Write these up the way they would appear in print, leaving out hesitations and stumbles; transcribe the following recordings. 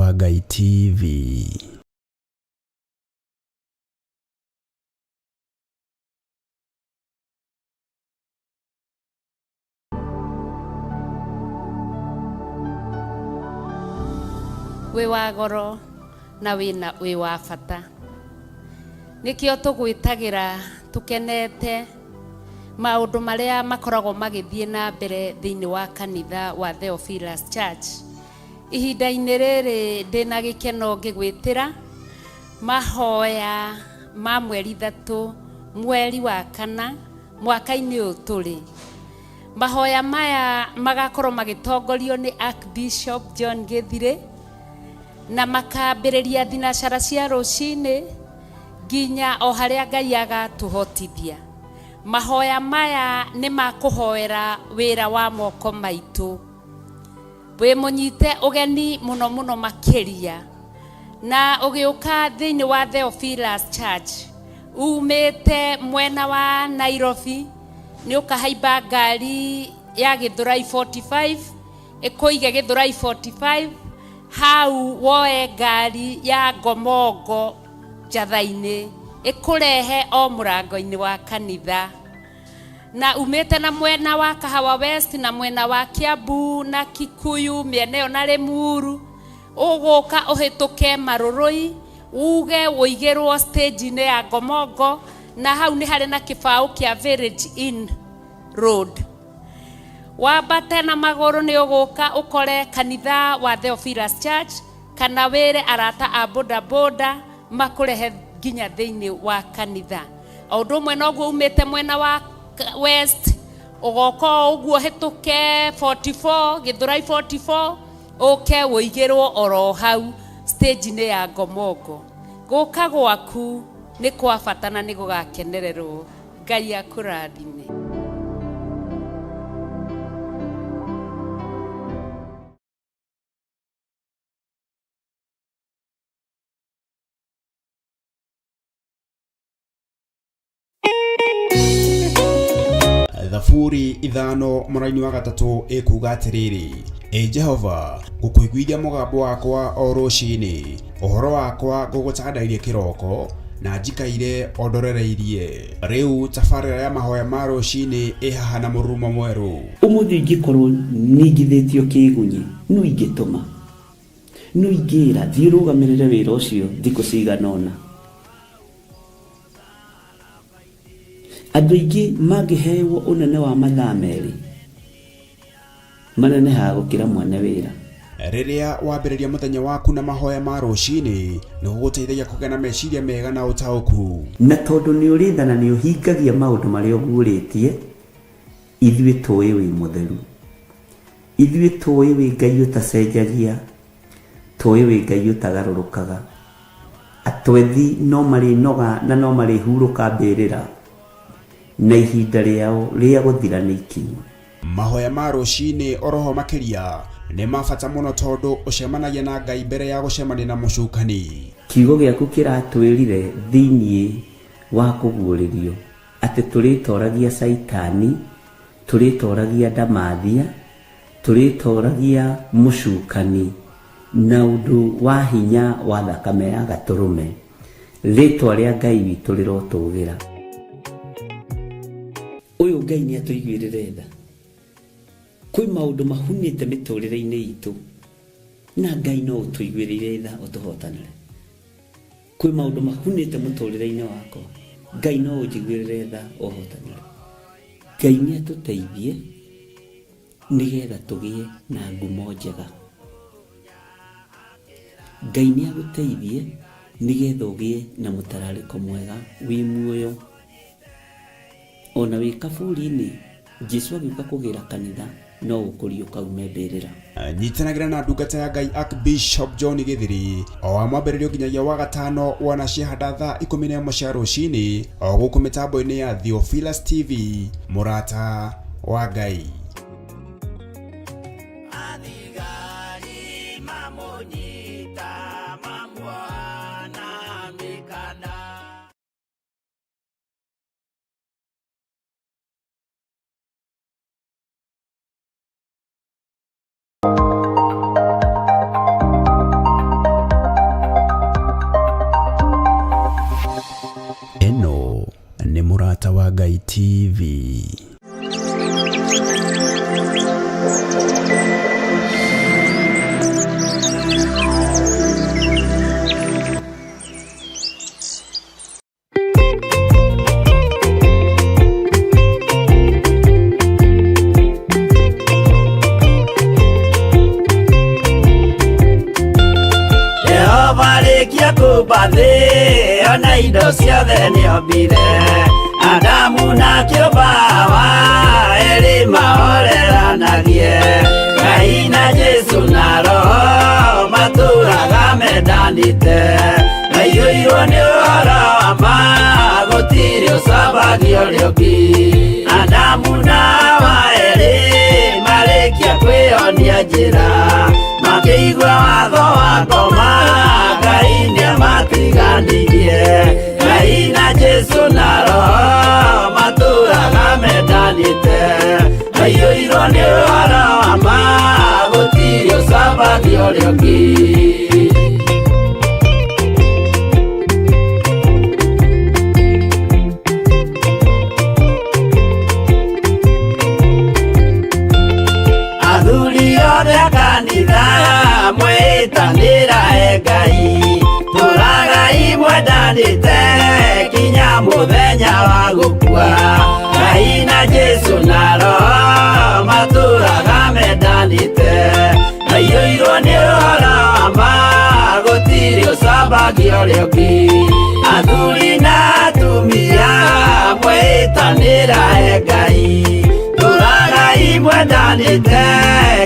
Wagai TV. We wa goro na we wa bata nikio tugwitagira tukenete maundu maria makoragwo magithie na mbere thiini wa kanitha wa Theophilus Church. Ihinda-ini riri ndina gikeno ngigwitira mahoya ma mweri 3 mweri wa 4 mwaka-ini uyu turi. Mahoya maya magakorwo magitongorio ni Archbishop John Githire na makambĩrĩria thinacara cia rũcinĩ nginya o harĩa Ngai agatuhotithia. Mahoya maya nĩ makũhoera wĩra wa moko maitũ, wĩ mũnyite ũgeni mũno mũno makĩria na ũgĩũka thĩinĩ wa Theophilus Church umĩte mwena wa Nairobi, nĩ ũkahaimba ngari ya Githurai 45 ĩkũige Githurai 45 hau woe ngari ya Ngomongo njatha-inĩ ĩkũrehe o mũrango-inĩ wa kanitha. Na umĩte na mwena wa Kahawa West na mwena wa Kiambu na Kikuyu mĩena ĩyo na Limuru, ũgũka ũhĩtũke Marũrũi uge ũigĩrwo stage-inĩ ya Ngomongo, na hau nĩ harĩ na kĩbaũ kĩa Village Inn Road. Wambate na maguru ni uguka ukore kanitha wa Theophilus Church, kana were arata a boda boda makurehe nginya thiini wa kanitha. Aundu mwe noguo umite mwena wa West ugoka uguo hituke 44 Githurai 44 uke uigirwo oro hau stage-ini ya Ngomongo. Guka gwaku ni kwa bata na ni gugakenererwo. Ngai akurathime. Thaburi 5 mũraini wa 3 ikuga atiriri: Jehova, ngũkũiguithia mũgambo wakwa o rũcinĩ, ũhoro wakwa ngũgũcandairie kĩroko na njikaire ondorereirie. Rĩu tabarĩra ya mahoya ma rũcinĩ ĩhaha na mũrurumo mwerũ. Ũmũthĩ ingĩkorwo nĩngithĩtio kĩgunyi, no ingĩtũma, no ingĩra thiĩ rũgamĩrĩre wĩra ũcio thikũ cigana ũna. Andũ aingĩ mangĩheyo ũnene wa mathaa merĩ manenehaga gũkĩra mwene wĩra. Rĩrĩa wambĩrĩria mũthenya waku na mahoya ma rũcinĩ nĩ gũgũteithagia kũgĩa na meciria mega na ũtaũku. Na tondũ nĩ ũrĩtha na nĩ ũhingagia maũndũ marĩa ũguũrĩtie, ithuĩ tũĩ wĩ mũtheru, ithuĩ tũĩ wĩ Ngai ũtacenjagia, tũĩ wĩ Ngai ũtagarũrũkaga. Atwethi no marĩnoga na no marĩhurũka mbĩrĩra, na ihinda rĩao rĩa gũthira nĩ ikinyu. Mahoya ma rũcinĩ oroho makĩria nĩ mabata mũno tondũ ũcemanagia na Ngai mbere ya gũcemania na mũcukani. Kiugo gĩaku kĩratwĩrire thĩinĩ wa kũguũrĩrio atĩ tũrĩtoragia Saitani, tũrĩtoragia Ndamathia, tũrĩtoragia mũcukani na ũndũ wa hinya wa thakame ya Gatũrũme. Rĩtwa rĩa Ngai witũ rĩrotũgĩra. Ũyũ Ngai nĩ atũiguĩrĩre tha. Kwĩ maũndũ mahunĩte mĩtũrĩre-inĩ itũ, na Ngai no ũtũiguĩrĩre tha ũtũhotanĩre. Kwĩ maũndũ mahunĩte mũtũrĩre-inĩ wakwa, Ngai no ũnjiguĩrĩre tha ũhotanĩre. Ngai nĩ atũteithie nĩgetha tũgĩe na ngumo njega. Ngai nĩ agũteithie nĩgetha ũgĩe na mũtararĩko mwega wĩ muoyo. Ona wĩ kaburi-inĩ, Jesũ agĩũka kũgĩra kanitha no ũkũrio kaume mbĩrĩra. Nyitanagĩra na ndungata ya Ngai Archbishop John Githiri o wa mwambĩrĩrio nginyagia wa 5 wana ciahanda thaa 11 cia rũcinĩ o gũkũ mĩtambo-inĩ ya Theophilus TV, mũrata wa Ngai. TV. Ona indo ciothe nĩombire Adamu na kĩũmba wa erĩ mahoreranagie Ngai na Jesu na Roho matũraga mendanĩte maiyũirwo nĩ ũhoro wa ma gũtirĩ ũcambagio ũrĩa ũngĩ Adamu na Hawa erĩ marĩkia kwĩyonia njĩra makĩigua watho wa ngoma Ngai nĩamatiganirie Ngai na Jesu na Roho matũraga mendanĩte maiyũirwo nĩ ũhoro wa ma gũtirĩ ũcambagio ũrĩa ũngĩ Athuri othe a kanitha mwĩtanĩra Ngai tũragai mwendanĩte kinya mũthenya wa gũkua Ngai na Jesu na Roho matũraga mendanĩte maiyũirwo nĩ ũhoro wa ma gũtirĩ ũcambagio ũrĩa ũngĩ athuri na atumia mwĩtanĩra Ngai tũragai mwendanĩte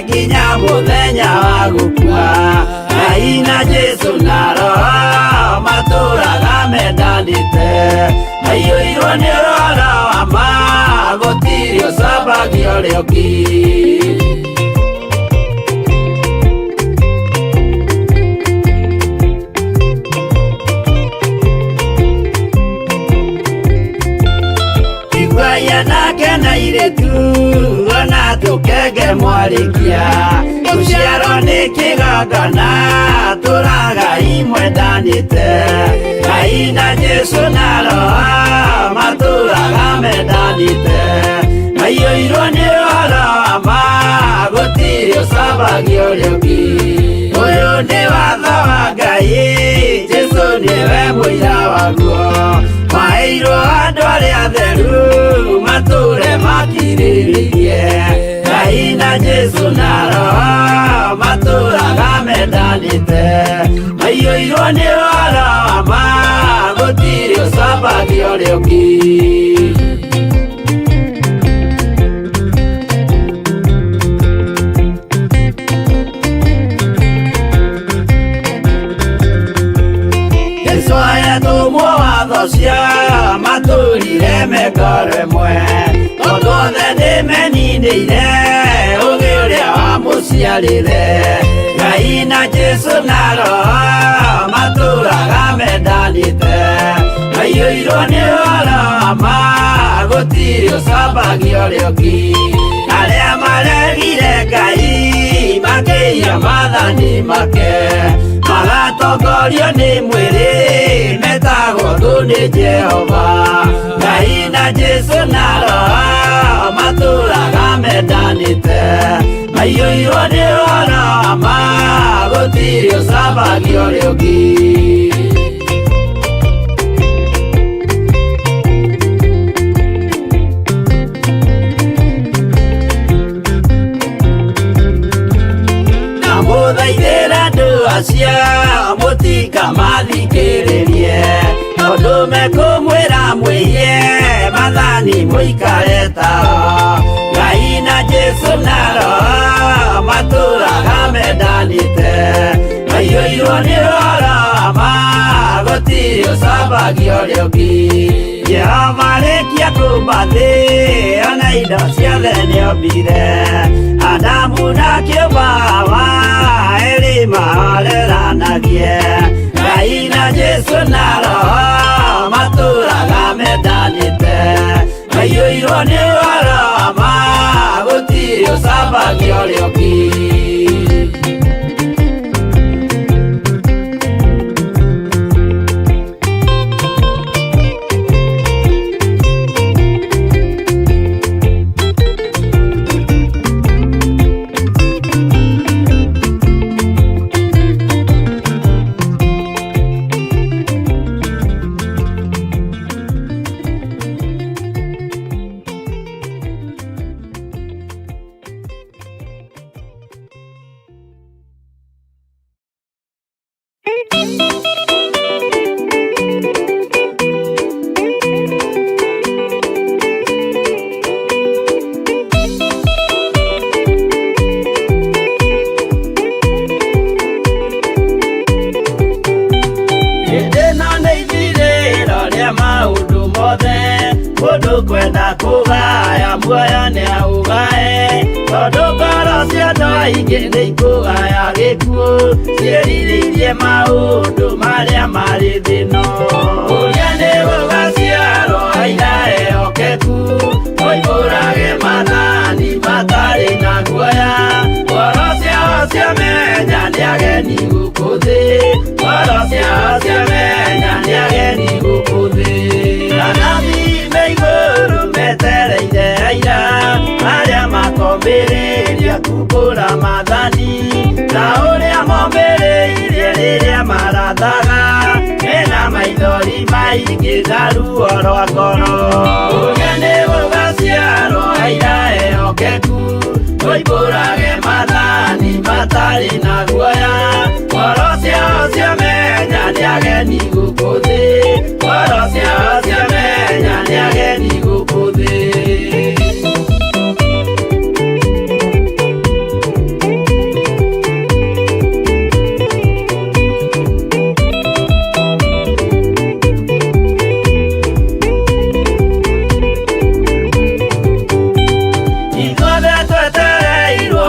kinya mũthenya wa gũkua Ngai na Jesu na Roho matũraga mendanĩte maiyũirwo nĩ ũhoro wa ma gũtirĩ ũcambagio ũrĩa ũngĩ Igwaya nake na irĩtu ona tũkenge mwarĩkia Tũciarwo nĩ kĩgongona tũragai mwendanĩte Ngai na Jesu na Roho matũraga mendanĩte maiyũirwo nĩ ũhoro wa ma gũtirĩ ũcambagio ũrĩa ũngĩ Ũyũ nĩ watho wa Ngai Jesu nĩwe mũira waguo maheirwo andũ arĩa atheru matũre makirĩrĩirie Ngai na Jesu na Roho matũraga mendanĩte maiyũirwo nĩ ũhoro wa ma gũtirĩ ũcambagio ũrĩa ũngĩ Jesũ ayatũmwo watho cia matũrire mekoro ĩmwe tondũ othe nĩmeninĩire ũgĩ ũrĩa wamũciarire Ngai na Jesu na Roho matũraga mendanĩte maiyũirwo nĩ ũhoro wa ma gũtirĩ ũcambagio ũrĩa ũngĩ arĩa maregire Ngai makĩiya maathani make magatongorio nĩ mwĩrĩ metagwo thũ nĩ Jehova Ngai na Jesu na Roho matũraga mendanĩte maiyũirwo nĩ ũhoro wa ma gũtirĩ ũcambagio ũrĩa ũngĩ Mũthaithĩra andũ acio mũtikamathikĩrĩrie tondũ mekũmwĩra mwĩhie maathani mũikare tao Ngai na Jesu na Roho matũraga mendanĩte maiyũirwo nĩ ũhoro wa ma gũtirĩ ũcambagio ũrĩa ũngĩ Jehova arĩkia kũmba thĩ ona indo ciothe nĩombire Adamu na kĩũmba Hawa erĩ mahoreranagie Ngai na Jesu na Roho matũraga mendanĩte maiyũirwo nĩ ũhoro wa ma gũtirĩ ũcambagio ũrĩa ũngĩ Kwenda kugaya muoyo ni augae tondu ngoro cia andũ aingĩ nĩ ikũgaya gĩkuũ ciĩrirĩirie maũndũ marĩa marĩ thĩno ũrĩa nĩ gũgaciarwo aira ehokeku oimbũrage mathani matarĩ na guoya ngoro ciao ciamenya nĩ ageni gũkũ thĩ ngoro ciao ciamenya nĩ ageni gũkũ thĩ metereire aira arĩa makombĩrĩria kumbũra mathani na ũrĩa mombĩrĩirie rĩrĩa marathaga mena maithori maingĩ na ruo rwa ngoro ũrĩa nĩ gũgaciarwo aira ehokeku oimbũrage mathani matarĩ na guoya ngoro ciao ciamenya nĩ ageni gũkũ thĩ ngoro ciao ciamenya nĩ ageni gũkũ thĩ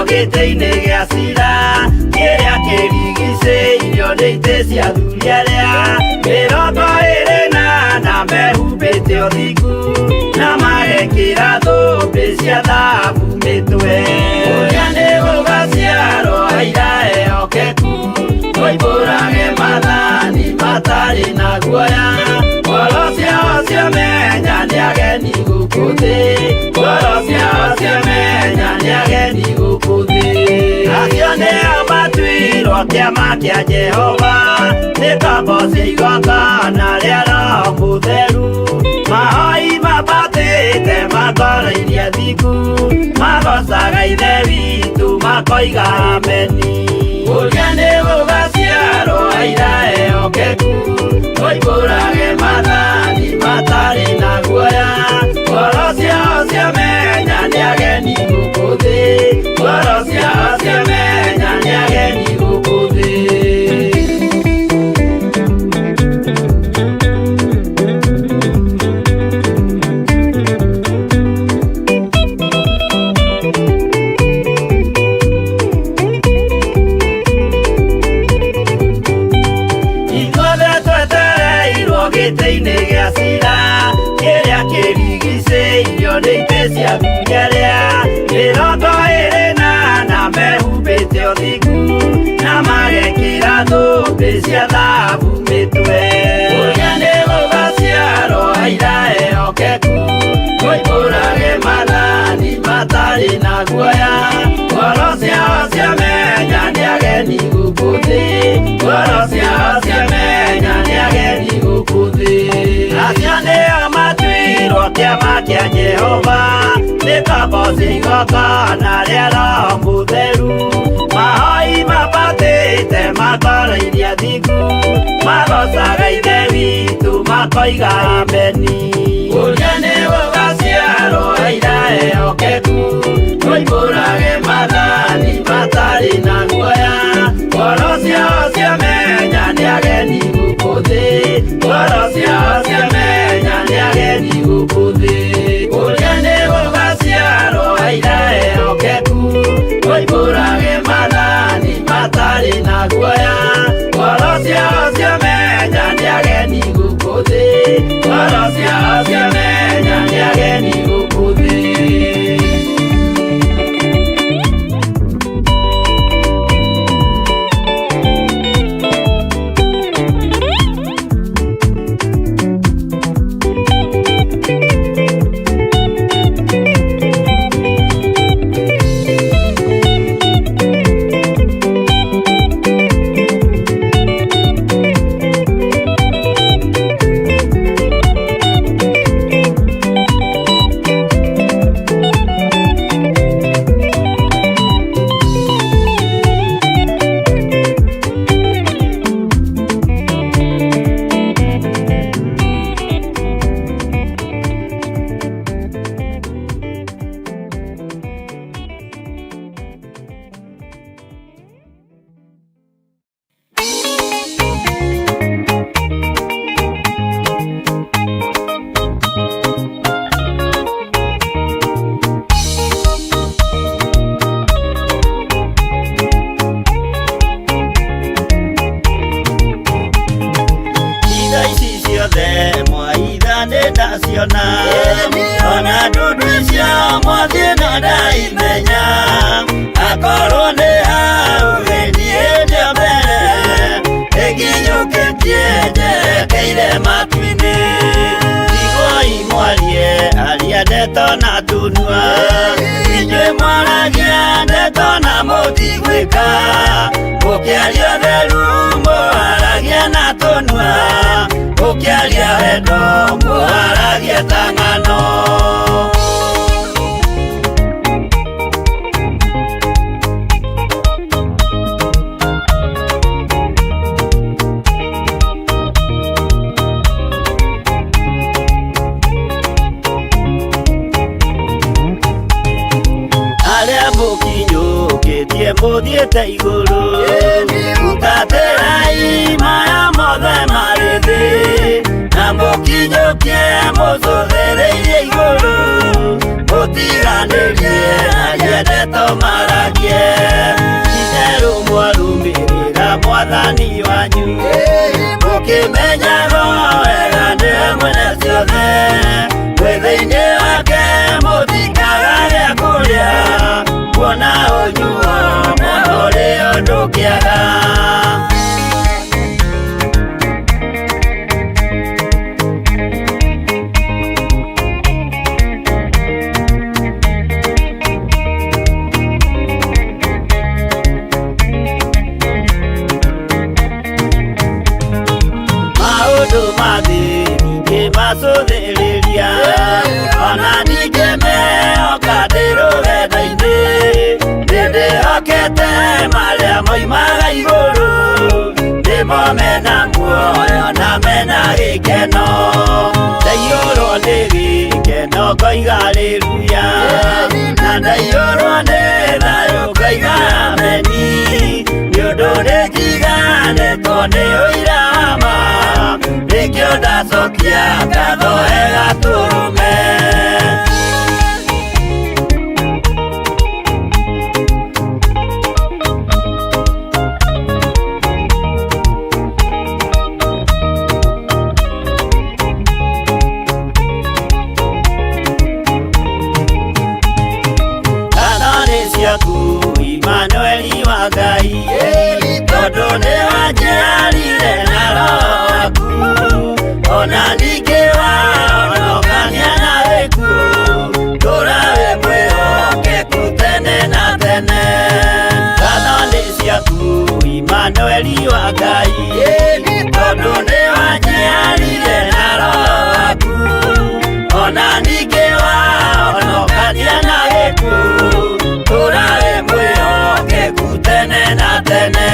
gĩtĩ-inĩ gĩa cira kĩrĩa kĩrigicĩirio nĩ itĩ cia athuri arĩa 28 mehumbĩte ũthingu na magekĩra thũmbĩ cia thahabu mĩtwe ũrĩa nĩ gũgaciarwo aira ehokeku oimbũrage mathani matarĩ na guoya ngoro ciao ciamenya nĩ ageni gũkũ thĩ ngoro ciao ciamenya nĩ ageni gũkũ thĩ acio nĩo matuirwo kĩama kĩa Jehova nĩ kambo cia igongona rĩa Roho Mũtheru mahoi mabatĩte makoroirie thingu magocaga ithe witũ makoiga ameni ũrĩa nĩ gũgaciarwo aira ehokeku oimbũrage mathani matarĩ na guoya ngoro ciao ciamenya nĩ ageni gũkũ thĩ ngoro ciao ciamenya nĩ ageni gũkũ thĩ gĩtĩ-inĩ gĩa cira kĩrĩa kĩrigicĩirio nĩ itĩ cia athuri arĩa 28 mehumbĩte ũthingu na magekĩra thũmbĩ cia thahabu mĩtwe ũrĩa nĩ gũgaciarwo aira ehokeku oimbũrage mathani matarĩ na guoya ngoro ciao ciamenya nĩ ageni gũkũ thĩ ngoro ciao ciamenya nĩ ageni gũkũ thĩ acio nĩo matuirwo kĩama kĩa Jehova nĩ kambo cia igongona rĩa Roho Mũtheru mahoi mabatĩte makoroirie thingu magocaga ithe witũ makoiga ameni ũrĩa nĩ gũgaciarwo aira ehokeku oimbũrage mathani matarĩ na guoya ngoro ciao ciamenya nĩ ageni gũkũ thĩ ngoro ciao ciamenya nĩ ageni gũkũ thĩ ũrĩa nĩ gũgaciarwo aira ehokeku oimbũrage mathani matarĩ na guoya ngoro ciao ciamenya nĩ ageni gũkũ thĩ ngoro ciao ciamenya nĩ ageni gũkũ thĩ ciona ona ndundu cia mwathie na ndaimenya akorwo nĩ hau gĩthiĩte mbere ĩkinyũkĩtie njerekeire matu-inĩ igoi mwarie aria ndeto na tunua inyuĩ mwaragia ndeto na mũtigwĩka mũkĩaria ũtheru mwaragia na tunua mũkĩaria wendo mwaragia ta ng'ano. Mũthiĩte igũrũ mũtatĩrai maya mothe marĩ thĩ na mũkinyũkie mũcũthĩrĩirie igũrũ mũtiganĩrie aria ndeto maragie itherũ mwarũmĩrĩra mwathani wanyu mũkĩmenyaga wega nĩwe mwene ciothe mwĩthĩ-inĩ wake mũtikaga gĩa kũrĩa kuona ũnyuo mũno rĩo ndũkĩaga. Maũndũ ma thĩ ningĩ macũthĩrĩria ona ningĩ mehoka ndĩ rũgendo-inĩ ndĩhokete marĩa moimaga igũrũ nĩmo mena muoyo na mena gĩkeno ndaiyũrwo nĩ gĩkeno ngoiga haleluya na ndaiyũrwo nĩ thayũ ngoiga ameni nĩũndũ nĩnjiganĩtwo nĩ ũira wa ma nĩkĩo ndacokia ngatho gatũrũme. Imanueli wa Ngai tondũ nĩ wanjiarire na roho waku ona ningĩ wahonokania na gĩkuũ tũra wĩ mwĩhokeku tene na tene. Ngatho nĩ ciaku Imanueli wa Ngai tondũ nĩ wanjiarire na roho waku ona ningĩ wahonokania na gĩkuũ tũra wĩ mwĩhokeku tene na tene.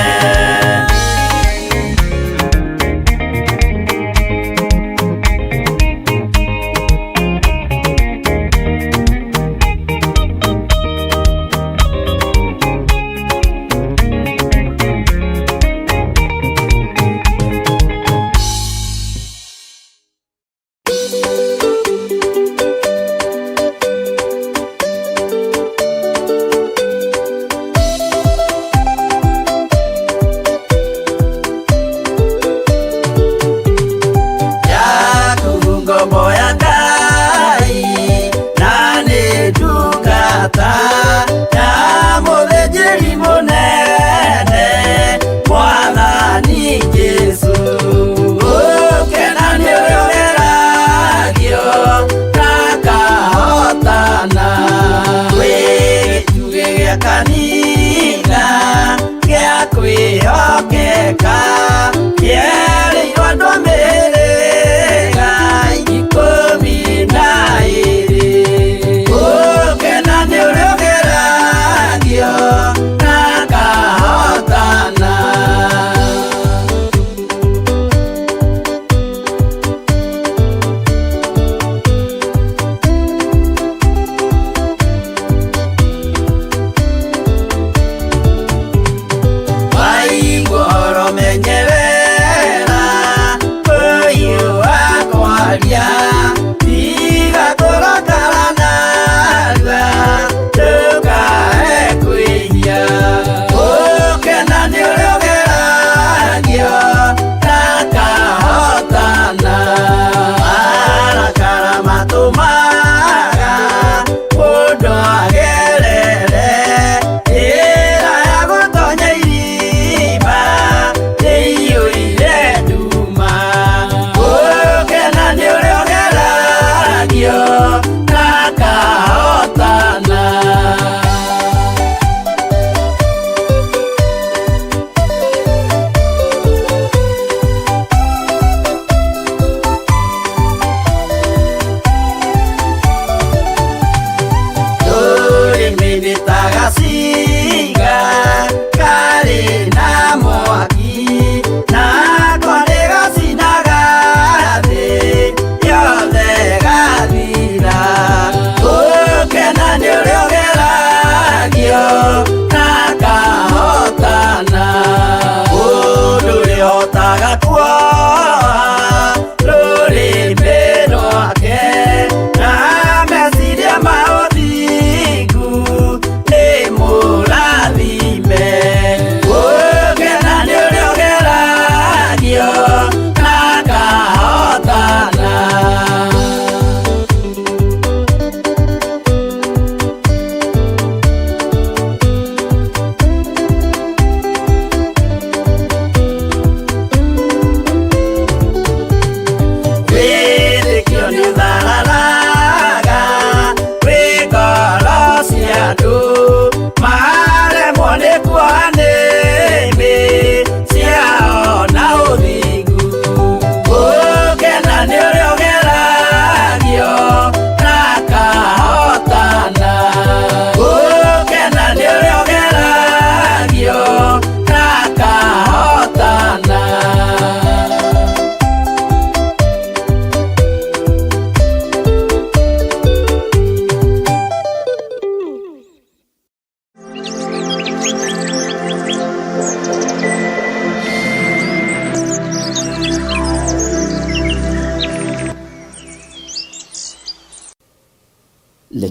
Why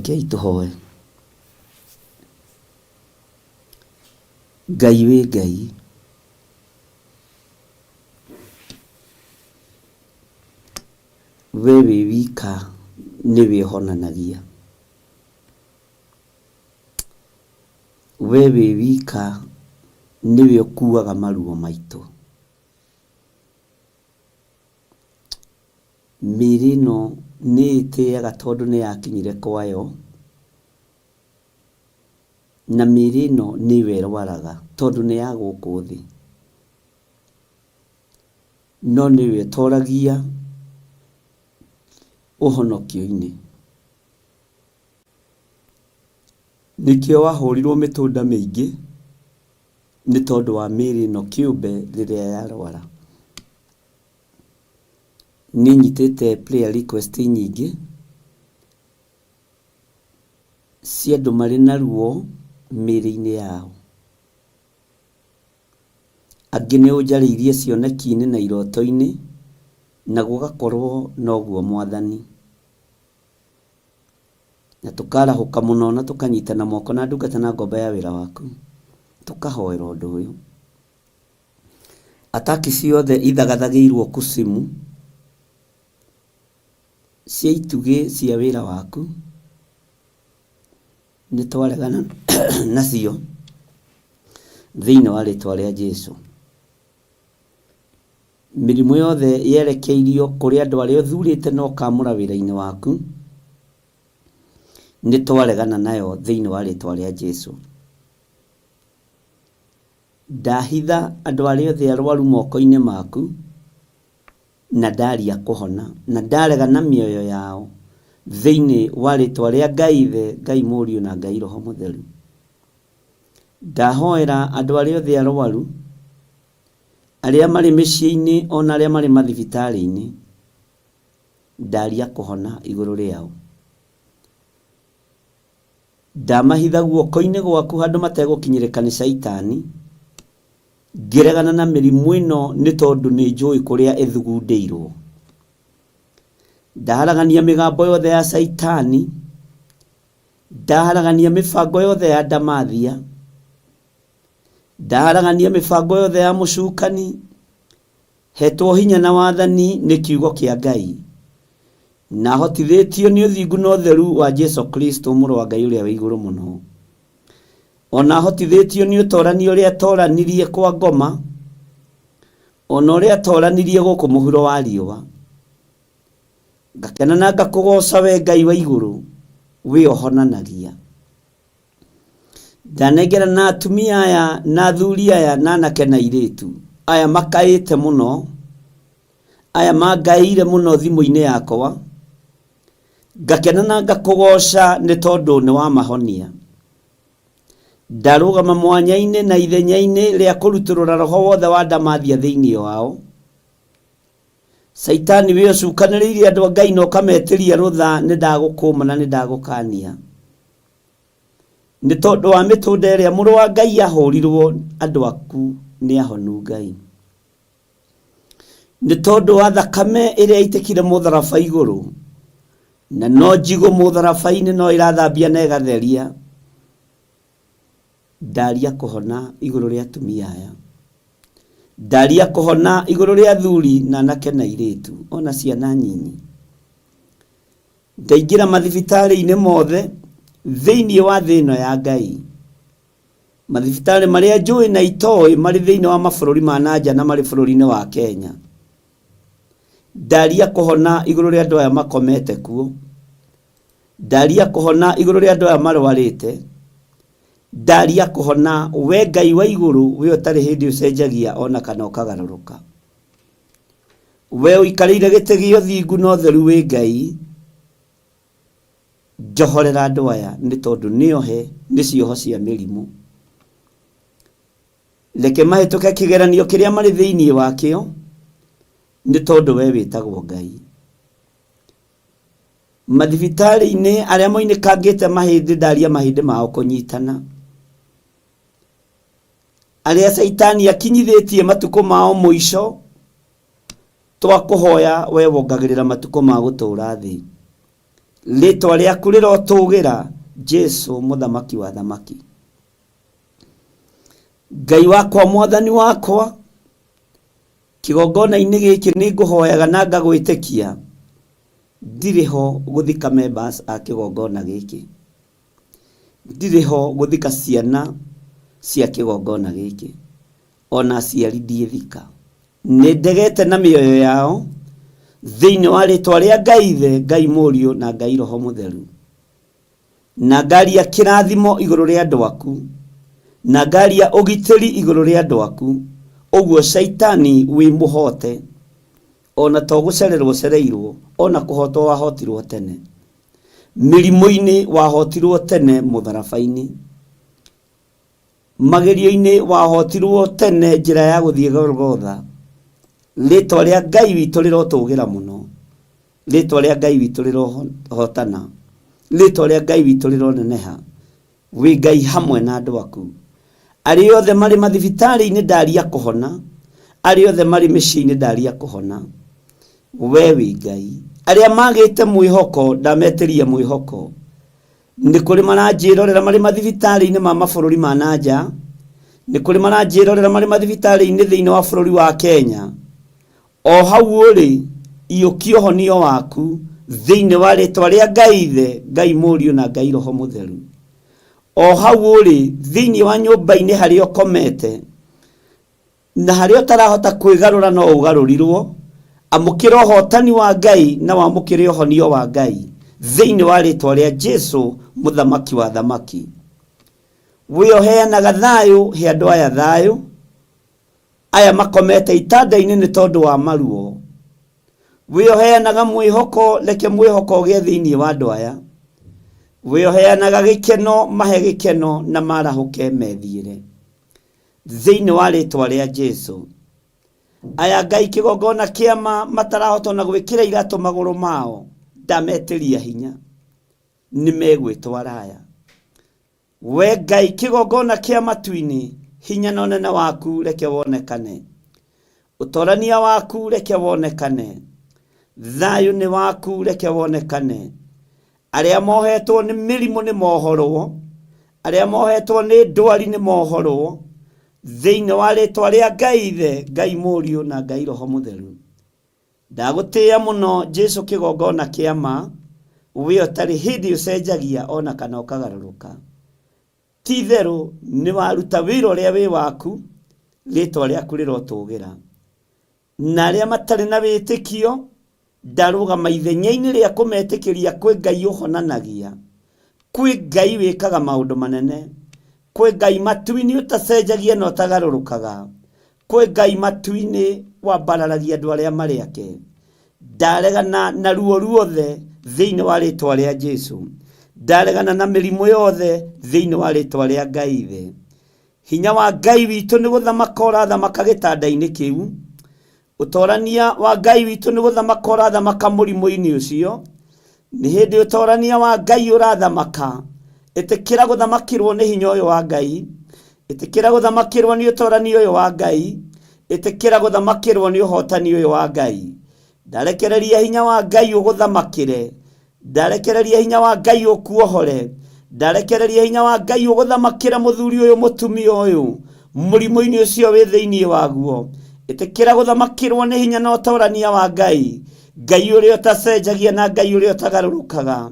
Rekei tuhoe. Ngai wĩ Ngai, we wĩ wika nĩwe ũhonanagia. We wĩ wika nĩwe ũkuaga maruo maitũ. Mĩĩrĩ ĩno nĩ ĩtĩaga tondũ nĩ yakinyire kwayo, na mĩĩrĩ ĩno nĩ ĩrwaraga tondũ nĩ ya gũkũ thĩ. No nĩwe ũtoragia ũhonokio-inĩ. Nĩkĩo wahũrirwo mĩtũnda mĩingĩ nĩ tondũ wa mĩĩrĩ ĩno kĩũmbe rĩrĩa yarwara. Nĩ nyitĩte prayer request nyingĩ cia andũ marĩ na ruo mĩĩrĩ-inĩ yao. Angĩ nĩ ũnjarĩirie cioneki-inĩ na iroto-inĩ, na gũgakorwo noguo Mwathani. Na tũkarahũka mũno na tũkanyitana moko na ndungata na ngombo ya wĩra waku, tũkahoera ũndũ ũyũ. Ataki ciothe ithagathagĩirwo kusimu cia itugĩ cia wĩra waku, nĩ twaregana nacio thĩinĩ wa rĩĩtwa rĩa Jesũ. Mĩrimũ yothe yerekeirio kũrĩ andũ arĩa ũthurĩte na ũkamũra wĩra-inĩ waku, nĩ twaregana nayo thĩinĩ wa rĩĩtwa rĩa Jesũ. Ndahitha andũ arĩa othe arwaru moko-inĩ maku, na ndaria kũhona, na ndaregana mĩoyo yao thĩinĩ wa rĩĩtwa rĩa Ngai Ithe, Ngai Mũriũ na Ngai Roho Mũtheru. Ndahoera andũ arĩa othe arwaru, arĩa marĩ mĩciĩ-inĩ ona arĩa marĩ mathibitarĩ-inĩ, ndaria kũhona igũrũ rĩao. Ndamahitha guoko-inĩ gwaku handũ mategũkinyĩrĩka nĩ Saitani, ngĩregana na mĩrimũ ĩno nĩ tondũ nĩ njũĩ kũrĩa ĩthugundĩirwo. Ndaharagania mĩgambo yothe ya Saitani, ndaharagania mĩbango yothe ya ndamathia, ndaharagania mĩbango yothe ya mũcukani, hetwo hinya na wathani nĩ kiugo kĩa Ngai, na hotithĩtio nĩ ũthingu na ũtheru wa Jesũ Kristo mũrũ wa Ngai ũrĩa wĩ igũrũ mũno. Ona hotithĩtio nĩ ũtorani ũrĩa atoranirie kwa ngoma, ona ũrĩa atoranirie gũkũ mũhuro wa riũa. Ngakena na ngakũgoca we Ngai wa igũrũ, we ũhonanagia. Ndanengera na atumia aya na athuri aya na anake na airĩtu aya makaĩte mũno, aya mangaĩire mũno thimũ-inĩ yakwa, ngakena na ngakũgoca nĩ tondũ nĩ wamahonia. Ndarũgama mwanya-inĩ na ithenya-inĩ rĩa kũrutũrũra roho wothe wa ndamathia thĩinĩ wao. Saitani we ũcukanĩrĩirie andũ a Ngai na ũkametĩria rũtha, nĩ ndagũkũma na nĩ ndagũkania. Nĩ tondũ wa mĩtũnda ĩrĩa mũrũ wa Ngai ahũrirwo, andũ aku nĩ ahonu Ngai. Nĩ tondũ wa thakame ĩrĩa yaitĩkire mũtharaba igũrũ, na no njigũ mũtharaba-inĩ no ĩrathambia na ĩgatheria. Ndaria kũhona igũrũ rĩa atumia aya, ndaria kũhona igũrũ rĩa athuri na anake na airĩtu ona ciana nyinyi. Ndaingĩra mathibitarĩ-inĩ mothe thĩinĩ wa thĩ ĩno ya Ngai, mathibitarĩ marĩa njũĩ na itoĩ marĩ thĩinĩ wa mabũrũri ma nanja na marĩ bũrũri-inĩ wa Kenya. Ndaria kũhona igũrũ rĩa andũ aya makomete kuo, ndaria kũhona igũrũ rĩa andũ aya marwarĩte, ndaria kũhona we Ngai wa igũrũ, we ũtarĩ hĩndĩ ũcenjagia ona kana ũkagarũrũka. We ũikarĩire gĩtĩ gĩa ũthingu na ũtheru wĩ Ngai, njohorera andũ aya nĩ tondũ nĩohe nĩ cioho cia mĩrimũ. Reke mahĩtũke kĩgeranio kĩrĩa marĩ thĩinĩ wakĩo, nĩ tondũ we wĩtagwo Ngai. Mathibitarĩ-inĩ arĩa moinĩkangĩte mahĩndĩ, ndaria mahĩndĩ mao kũnyitana. Arĩa Saitani akinyithĩtie matukũ mao mũico, twakũhoya we wongagĩrĩra matukũ ma gũtũũra thĩ. Ritwa rĩaku rĩrotũgĩra Jesu mũthamaki wa thamaki. Ngai wakwa mwathani wakwa, kigongona-inĩ gĩkĩ nĩngũhoyaga na ngagwĩtĩkia ndirĩ ho gũthika members a kigongona gĩkĩ. Ndirĩ ho gũthika ciana cia kigongona gĩkĩ. Ona aciari ndiĩthika. Nĩndegete na mĩoyo yao thĩinĩ wa rĩtwa rĩa Ngai Ithe, Ngai Mũriũ na Ngai Roho Mũtheru. Na ngaria kĩrathimo igũrũ rĩa andũ aku, na ngaria ũgitĩri igũrũ rĩa andũ aku. Ũguo Shaitani wĩ mũhote, ona to gũcererwo cereirwo, ona kũhotwo wahotirwo tene. Mĩrimũ-inĩ wahotirwo tene mũtharaba-inĩ. Magerio-inĩ wahotirwo tene njĩra ya gũthiĩ Golgotha. Rĩtwa rĩa Ngai witũ rĩrotũgĩra mũno. Rĩtwa rĩa Ngai witũ rĩrohotana. Rĩtwa rĩa Ngai witũ rĩroneneha. Wĩ Ngai hamwe na andũ aku. Arĩa othe marĩ mathibitarĩ-inĩ ndaria kũhona. Arĩa othe marĩ mĩciĩ-inĩ ndaria kũhona. We wĩ Ngai. Arĩa magĩte mwĩhoko ndametĩria mwĩhoko. Nĩ kũrĩ maranjĩrorera marĩ mathibitarĩ-inĩ ma mabũrũri ma nanja. Nĩ kũrĩ maranjĩrorera marĩ mathibitarĩ-inĩ thĩinĩ wa bũrũri wa Kenya. O hau ũrĩ, iyũkia ũhonio waku thĩinĩ wa rĩtwa rĩa Ngai Ithe, Ngai Mũriũ na Ngai Roho Mũtheru. O hau ũrĩ, thĩinĩ wa nyũmba-inĩ harĩa ũkomete, na harĩa ũtarahota kwĩgarũra no ũgarũrirwo, amũkĩra ũhotani wa Ngai na wamũkĩre ũhonio wa Ngai thĩinĩ wa rĩtwa rĩa Jesu mũthamaki wa thamaki. Wĩoheanaga thayũ he andũ aya thayũ, aya makomete itanda-inĩ nĩ tondũ wa maruo. Wĩoheanaga mwĩhoko, reke mwĩhoko ũgĩe thĩinĩ wa andũ aya. Wĩoheanaga gĩkeno, mahe gĩkeno na marahũke methiĩre thĩinĩ wa rĩtwa rĩa Jesu. Aya Ngai kĩgongona kĩama matarahota na gwĩkĩra iratũ magũrũ mao, ndametĩria hinya, nĩ megwĩtwara aya. We Ngai kĩgongona kĩa matu-inĩ, hinya na ũnene waku reke wonekane. Ũtorania waku reke wonekane. Thayũ nĩ waku reke wonekane. Arĩa mohetwo nĩ mĩrimũ nĩ mohorwo. Arĩa mohetwo nĩ ndwari nĩ mohorwo. Thĩinĩ wa rĩtwa rĩa Ngai Ithe, Ngai Mũriũ na Ngai Roho Mũtheru. Ndagũtĩĩa mũno Jesu kĩgongona kĩama, we ũtarĩ hĩndĩ ũcenjagia ona kana ũkagarũrũka. Ti itherũ nĩ waruta wĩra ũrĩa wĩ waku, rĩtwa rĩaku rĩrotũgĩra. Na arĩa matarĩ na wĩtĩkio, ndarũgama ithenya-inĩ rĩa kũmetĩkĩria kwĩ Ngai ũhonanagia. Kwĩ Ngai wĩkaga maũndũ manene. Kwĩ Ngai matu-inĩ ũtacenjagia na ũtagarũrũkaga. Kwĩ Ngai matu-inĩ wambararagia andũ arĩa marĩ ake. Ndaregana na ruo ruothe thĩinĩ wa rĩtwa rĩa Jesu. Ndaregana na mĩrimũ yothe thĩinĩ wa rĩtwa rĩa Ngai Ithe. Hinya wa Ngai witũ nĩ gũthamaka ũrathamaka gĩtanda-inĩ kĩu. Ũtorania wa Ngai witũ nĩ gũthamaka ũrathamaka mũrimũ-inĩ ũcio. Nĩ hĩndĩ ũtorania wa Ngai ũrathamaka. Ĩtĩkĩra gũthamakĩrwo nĩ hinya ũyũ wa Ngai. Ĩtĩkĩra gũthamakĩrwo nĩ ũtorania ũyũ wa Ngai. Ĩtĩkĩra gũthamakĩrwo nĩ ũhotani ũyũ wa Ngai. Ndarekereria hinya wa Ngai ũgũthamakĩre. Ndarekereria hinya wa Ngai ũkuohore. Ndarekereria hinya wa Ngai ũgũthamakĩre mũthuri ũyũ mũtumia ũyũ mũrimũ-inĩ ũcio wĩ thĩinĩ waguo. Ĩtĩkĩra gũthamakĩrwo nĩ hinya na ũtorania wa Ngai. Ngai ũrĩa ũtacenjagia na Ngai ũrĩa ũtagarũrũkaga.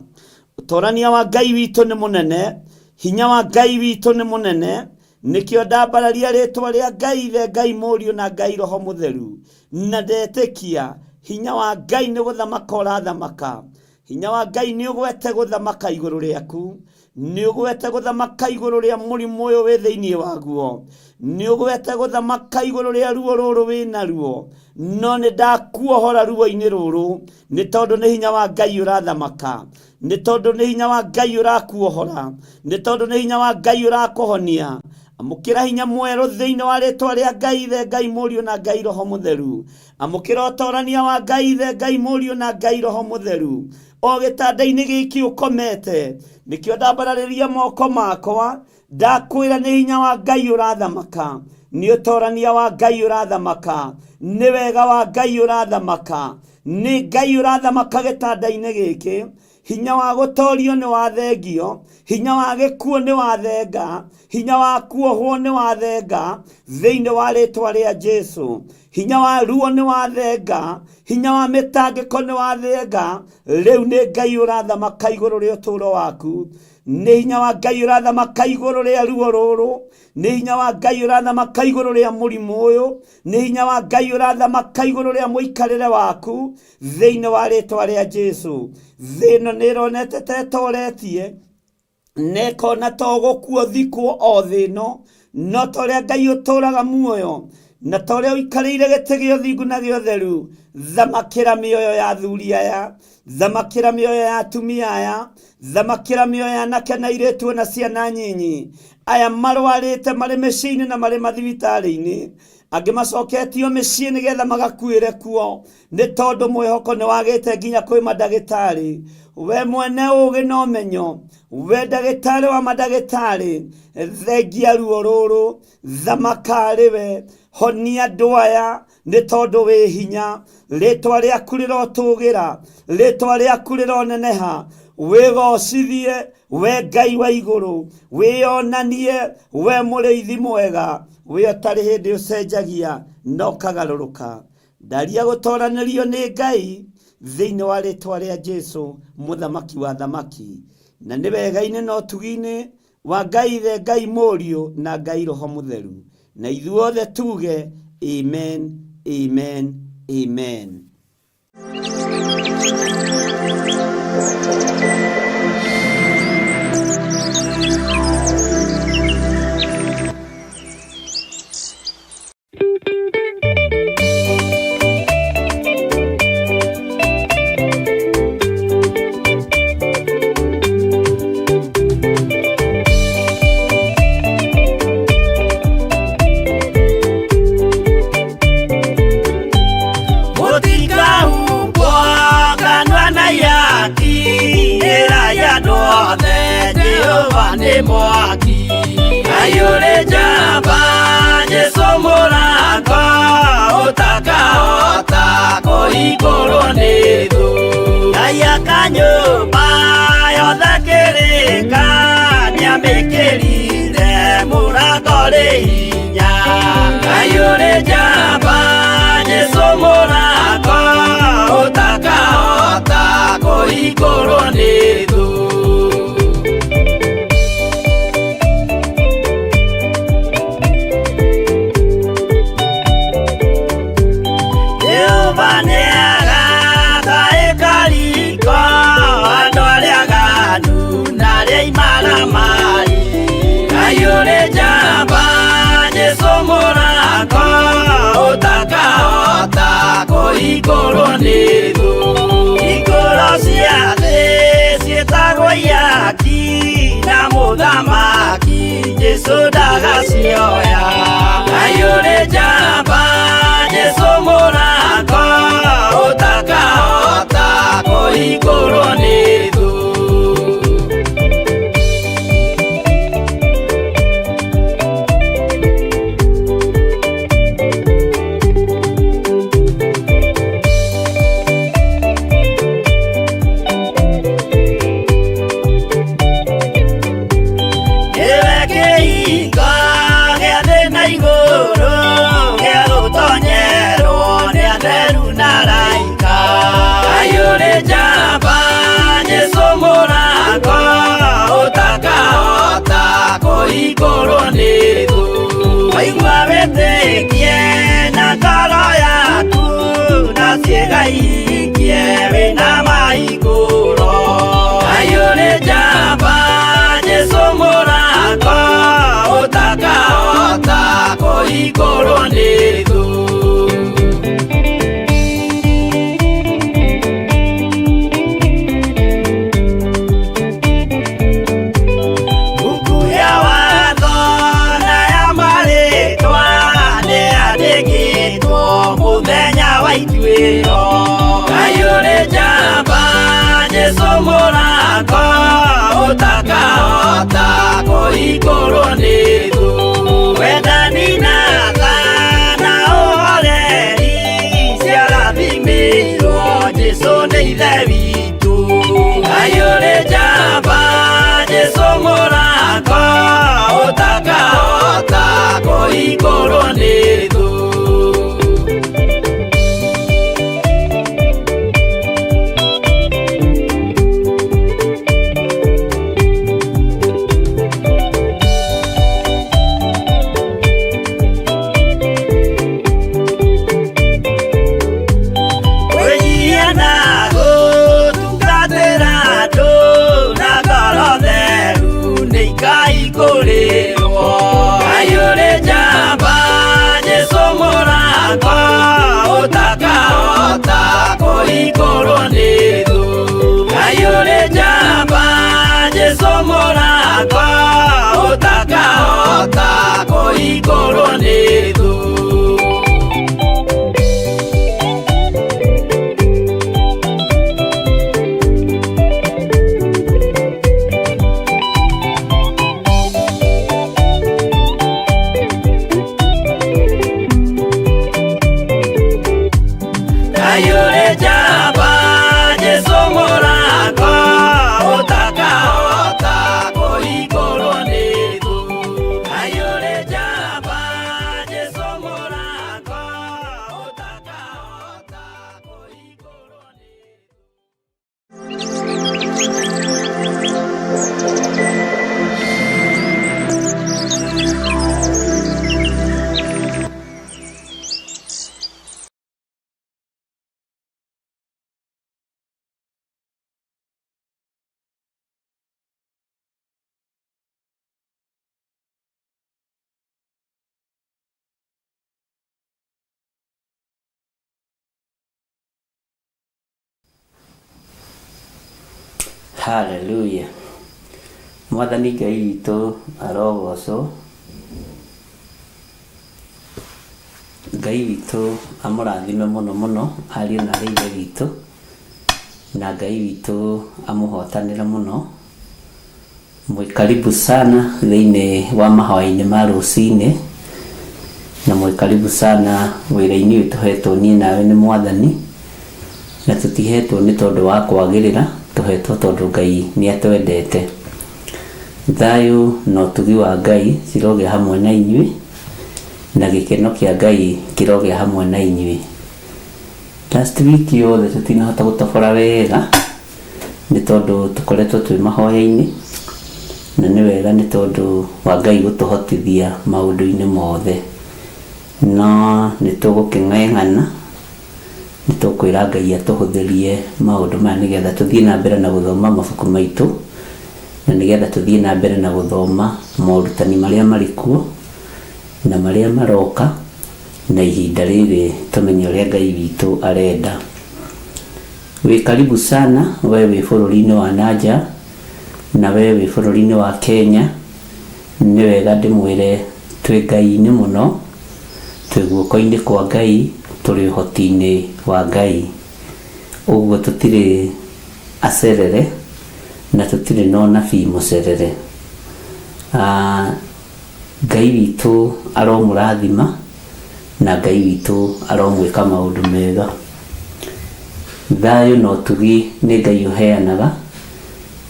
Ũtorania wa Ngai witũ nĩ mũnene. Hinya wa Ngai witũ nĩ mũnene. Nĩkĩo ndambararia rĩtwa rĩa Ngai Ithe, Ngai Mũriũ na Ngai Roho Mũtheru. Na ndetĩkia hinya wa Ngai nĩ gũthamaka ũrathamaka. Hinya wa Ngai nĩ ũgwete gũthamaka igũrũ rĩaku. Nĩ ũgwete gũthamaka igũrũ rĩa mũrimũ ũyũ wĩ thĩinĩ waguo. Nĩ ũgwete gũthamaka igũrũ rĩa ruo rũrũ wĩ naruo. No nĩ ndakuohora ruo-inĩ rũrũ, nĩ tondũ nĩ hinya wa Ngai ũrathamaka. Nĩ tondũ nĩ hinya wa Ngai ũrakuohora. Nĩ tondũ nĩ hinya wa Ngai ũrakũhonia. Amũkĩra hinya mwerũ thĩinĩ wa rĩtwa rĩa Ngai Ithe, Ngai Mũriũ na Ngai Roho Mũtheru. Amũkĩra ũtorania wa Ngai Ithe, Ngai Mũriũ na Ngai Roho Mũtheru. O gĩtanda-inĩ gĩkĩ ũkomete, nĩkĩo ndambararĩria moko makwa, ndakwĩra nĩ hinya wa Ngai ũrathamaka. Nĩ ũtorania wa Ngai ũrathamaka. Nĩ wega wa Ngai ũrathamaka. Nĩ Ngai ũrathamaka gĩtanda-inĩ gĩkĩ. hinya wa gutorio ni wa thengio, hinya wa gikuo ni wa thenga, hinya wa kuohwo ni wa thenga thiini wa ritwa ria Jesu, hinya wa ruo ni wa thenga, hinya wa mitangiko ni wa thenga. Riu ni Ngai urathamaka iguru ria uturo waku, ni hinya wa Ngai urathamaka iguru ria ruo ruru, ni hinya wa Ngai urathamaka iguru ria murimu uyu, ni hinya wa Ngai urathamaka iguru ria muikarire waku thiini wa ritwa ria Jesu. Thino ni ronete tetoretie nekona togukuo thikwo o thino, no toria Ngai uturaga muoyo na toria uikarire giti gio thingu na gio theru. Thamakira mioyo ya athuri aya, thamakira mioyo ya atumia aya, thamakira mioyo ya anake na airitu na ciana nyinyi aya marwarite mari micii-ini na mari mathibitari-ini, angi macoketio micii nigetha magakuire kuo ni tondu mwihoko ni wagite nginya kwi madagitari. We mwene ugi na umenyo, we dagitari wa madagitari, thengia ruo ruru, thamakari we, honia andu aya ni tondu wi hinya. Ritwa riaku rirotugira, ritwa riaku rironeneha. Wigocithie we Ngai wa iguru, wionanie we muriithi mwega, we utari hindi ucenjagia no kagaruruka. Ndaria gutoranirio ni Ngai thiini wa ritwa ria Jesu, muthamaki wa thamaki, na ni wega-ini no tugi-ini wa Ngai the Ngai Muriu na Ngai Roho Mutheru, na ithuothe tuge amen, amen, amen. Mwaki ayure jamba Jesu murango utakahota kuhingũrwo nĩ thũ. Ngai akanyũmba yothe kĩrĩka nĩamĩkĩrire mũrango rĩ hinya. Ayure jamba Jesu murango utakahota kuhingũrwo nĩ thũ. Ayure jamba Jesu murango utakahota kuhingũrwo nĩ thũ. Hingũro cia thĩ ciĩtagwo ihaki na mũthamaki Jesu ndagacioya. Ayure jamba Jesu murango utakahota kuhingũrwo nĩ thũ. Kuhingũrwo nĩ thũ. Waigua wĩtĩkie na ngoro yaku na ciĩga ihikie wĩna mahingũro. Ayure jamba Jesu murango utakahota kuhingũrwo nĩ thũ. Ayure jamba Jesu murango utakahota kuhingũrwo nĩ thũ. Wendani na tha na ũhoreri ciarathimĩirwo Jesu nĩ ithe witũ. Haleluya. Mwathani Ngai witũ arogocwo. Ngai witũ amũrathime mũno mũno ariũ na ithe witũ, na Ngai witũ amũhotanĩre mũno. Mwĩkaribu sana thĩinĩ wa mahoya-inĩ ma rũcinĩ, na mwĩkaribu sana wĩra-inĩ ũyũ tũhetwo niĩ nawe nĩ Mwathani, na tũtihetwo nĩ tondũ wa kwagĩrĩra, tũhetwo tondũ Ngai nĩatwendete. Thayũ na ũtugi wa Ngai cirogĩa hamwe na inyuĩ, na gĩkeno kĩa Ngai kĩrogĩa hamwe na inyuĩ. Last week yothe tũtinahota gũtobora wega nĩ tondũ tũkoretwo twĩ mahoya-inĩ, na nĩ wega nĩ tondũ wa Ngai gũtũhotithia maũndũ-inĩ mothe. No nĩ tũgũkĩng'eng'ana, nĩ tũkwĩra Ngai atũhũthĩrie maũndũ maya nĩgetha tũthiĩ na mbere na gũthoma mabuku maitũ, na nĩgetha tũthiĩ na mbere na gũthoma morutani marĩa marĩ kuo na marĩa maroka, na ihinda rĩrĩ tũmenye ũrĩa Ngai witũ arenda. Wĩ karibu sana we wĩ bũrũri-inĩ wa nanja, na we wĩ bũrũri-inĩ wa Kenya. Nĩ wega ndĩmwĩre twĩ Ngai-inĩ mũno, twĩ guoko-inĩ kwa Ngai, tũrĩ ũhoti-inĩ wa Ngai. Ũguo tũtirĩ acerere na tũtirĩ na ũnabii mũcerere. Ngai witũ aromũrathima, na Ngai witũ aromwĩka maũndũ mega. Thayũ na ũtugi nĩ Ngai ũheanaga,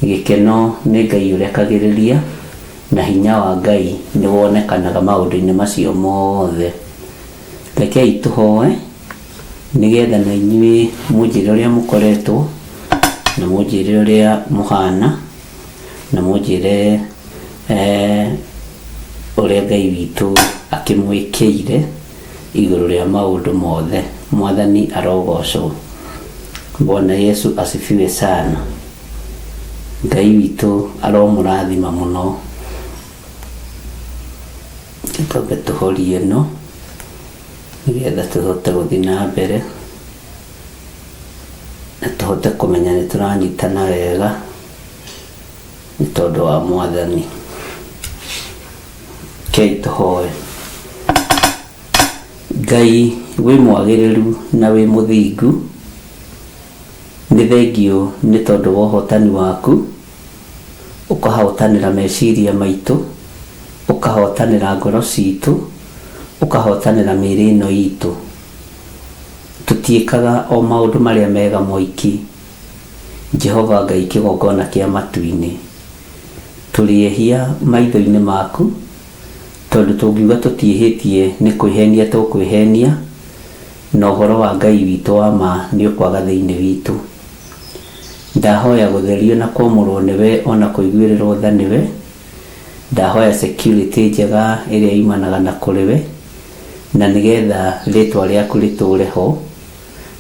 gĩkeno nĩ Ngai ũrekagĩrĩria, na hinya wa Ngai nĩ wonekanaga maũndũ-inĩ macio mothe. Rekei tũhoe nĩgetha na inyuĩ mũnjĩre ũrĩa mũkoretwo, na mũnjĩre ũrĩa mũhana, na mũnjĩre ũrĩa Ngai witũ akĩmwĩkĩire igũrũ rĩa maũndũ mothe. Mwathani arogocwo. Bwana Yesu asifiwe sana. Ngai witũ aromũrathima mũno. Tũtobe tũhorie ĩno nĩgetha tũhote gũthiĩ na mbere, na tũhote kũmenya nĩ tũranyitana wega nĩ tondũ wa Mwathani. Kei tũhoe. Ngai wĩ mwagĩrĩru na wĩ mũthingu, nĩ thengio nĩ tondũ wa ũhotani waku, ũkahotanĩra meciria maitũ, ũkahotanĩra ngoro citũ, ũkahotanĩra mĩĩrĩ ĩno itũ. Tũtiĩkaga o maũndũ marĩa mega moiki, Jehova Ngai kĩgongona kĩa matu-inĩ. Tũrĩehia maitho-inĩ maku, tondũ tũngiuga tũtiĩhĩtie nĩ kwĩhenia tũkwĩhenia, na ũhoro wa Ngai witũ wa ma nĩ ũkwaga thĩinĩ witũ. Ndahoya gũtherio na kwamũrwo nĩwe, ona kũiguĩrĩrwo tha nĩwe. Ndahoya security njega ĩrĩa imanaga na kũrĩwe, na nĩgetha rĩtwa rĩaku rĩtũre ho,